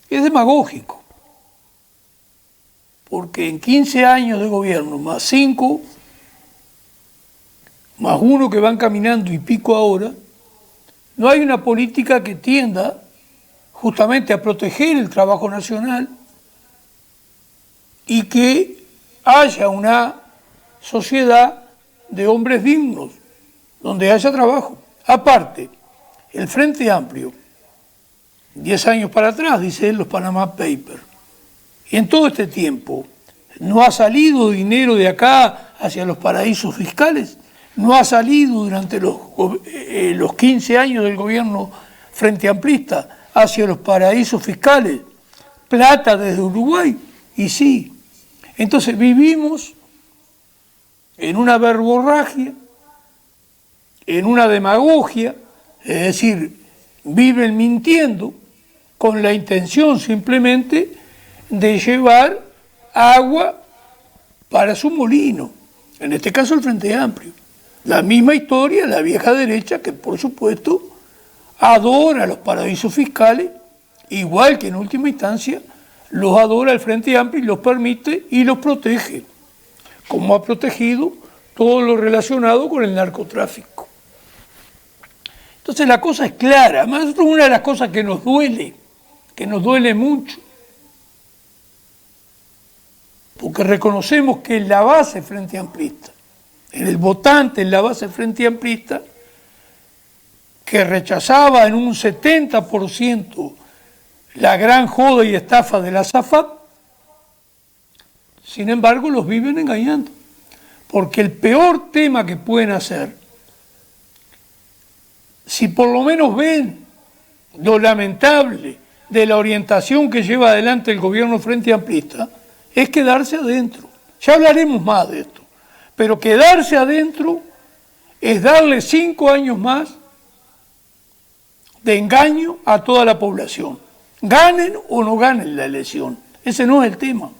D: es demagógico, porque en 15 años de gobierno, más 5, más 1 que van caminando y pico ahora, no hay una política que tienda justamente a proteger el trabajo nacional y que haya una sociedad de hombres dignos, donde haya trabajo. Aparte, el Frente Amplio, 10 años para atrás, dice él, los Panama Papers, y en todo este tiempo no ha salido dinero de acá hacia los paraísos fiscales, no ha salido durante los 15 años del gobierno Frente Amplista hacia los paraísos fiscales, plata desde Uruguay, y sí. Entonces vivimos en una verborragia, en una demagogia, es decir, viven mintiendo con la intención simplemente de llevar agua para su molino, en este caso el Frente Amplio. La misma historia, la vieja derecha, que por supuesto adora los paraísos fiscales, igual que en última instancia los adora el Frente Amplio y los permite y los protege, como ha protegido todo lo relacionado con el narcotráfico. Entonces la cosa es clara. Además, una de las cosas que nos duele mucho, porque reconocemos que en la base Frente Amplista, en el votante en la base Frente Amplista, que rechazaba en un 70% la gran joda y estafa de la SAFAP, sin embargo los viven engañando. Porque el peor tema que pueden hacer, si por lo menos ven lo lamentable de la orientación que lleva adelante el gobierno Frente Amplista, es quedarse adentro. Ya hablaremos más de esto. Pero quedarse adentro es darle 5 años más de engaño a toda la población. Ganen o no ganen la elección. Ese no es el tema.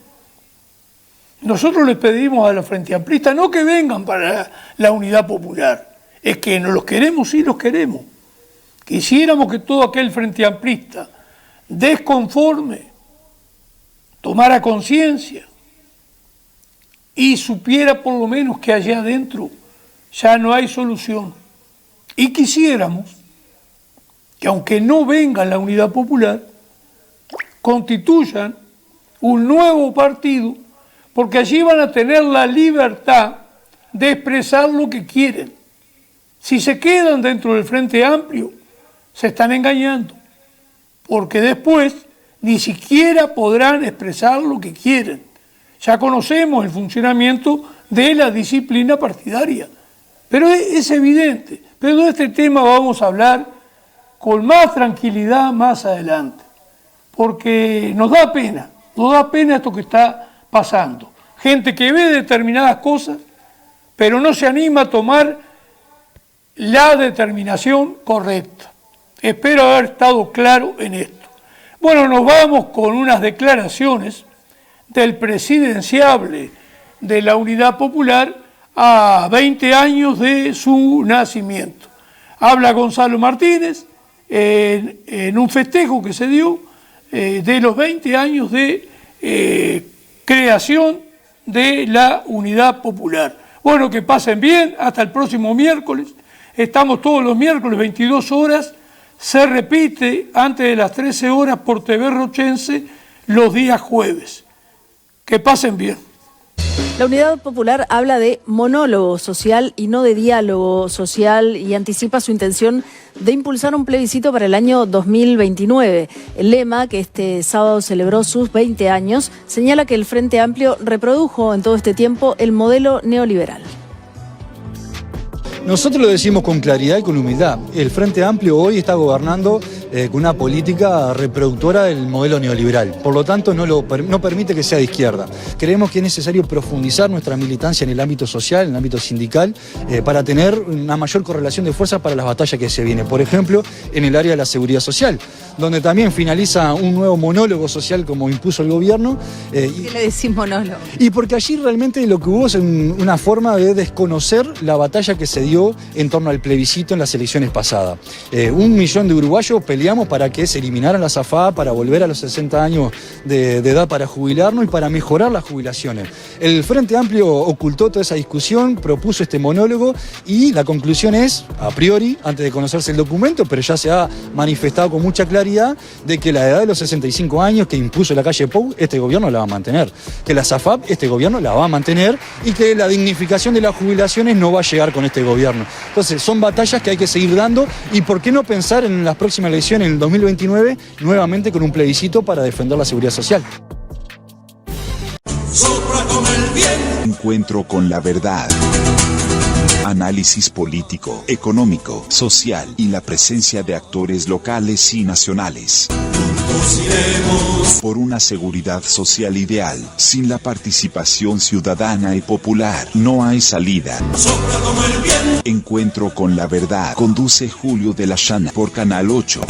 D: Nosotros les pedimos a los Frente Amplistas no que vengan para la Unidad Popular, es que no los queremos, sí los queremos. Quisiéramos que todo aquel Frente Amplista desconforme tomara conciencia y supiera por lo menos que allá adentro ya no hay solución. Y quisiéramos que aunque no venga la Unidad Popular, constituyan un nuevo partido, porque allí van a tener la libertad de expresar lo que quieren. Si se quedan dentro del Frente Amplio, se están engañando, porque después ni siquiera podrán expresar lo que quieren. Ya conocemos el funcionamiento de la disciplina partidaria, pero es evidente. Pero de este tema vamos a hablar con más tranquilidad más adelante, porque nos da pena esto que está pasando. Gente que ve determinadas cosas, pero no se anima a tomar la determinación correcta. Espero haber estado claro en esto. Bueno, nos vamos con unas declaraciones del presidenciable de la Unidad Popular a 20 años de su nacimiento. Habla Gonzalo Martínez en un festejo que se dio de los 20 años de creación de la Unidad Popular. Bueno, que pasen bien, hasta el próximo miércoles. Estamos todos los miércoles, 22 horas. Se repite antes de las 13 horas por TV Rochense los días jueves. Que pasen bien.
M: La Unidad Popular habla de monólogo social y no de diálogo social y anticipa su intención de impulsar un plebiscito para el año 2029. El lema, que este sábado celebró sus 20 años, señala que el Frente Amplio reprodujo en todo este tiempo el modelo neoliberal.
N: Nosotros lo decimos con claridad y con humildad. El Frente Amplio hoy está gobernando con una política reproductora del modelo neoliberal. Por lo tanto, no permite que sea de izquierda. Creemos que es necesario profundizar nuestra militancia en el ámbito social, en el ámbito sindical, para tener una mayor correlación de fuerzas para las batallas que se vienen. Por ejemplo, en el área de la seguridad social, donde también finaliza un nuevo monólogo social como impuso el gobierno.
O: ¿Qué le decís monólogo?
N: Y porque allí realmente lo que hubo es una forma de desconocer la batalla que se dio en torno al plebiscito en las elecciones pasadas. 1 millón de uruguayos peleamos para que se eliminaran las AFAP, para volver a los 60 años de edad para jubilarnos y para mejorar las jubilaciones. El Frente Amplio ocultó toda esa discusión, propuso este monólogo y la conclusión es, a priori, antes de conocerse el documento, pero ya se ha manifestado con mucha claridad, de que la edad de los 65 años que impuso la calle Pou, este gobierno la va a mantener. Que la AFAP, este gobierno la va a mantener y que la dignificación de las jubilaciones no va a llegar con este gobierno. Entonces, son batallas que hay que seguir dando y por qué no pensar en las próximas elecciones, en el 2029, nuevamente con un plebiscito para defender la seguridad social.
A: Encuentro con la verdad. Análisis político, económico, social y la presencia de actores locales y nacionales. Por una seguridad social ideal, sin la participación ciudadana y popular, no hay salida. Encuentro con la verdad. Conduce Julio de la Llana por Canal 8.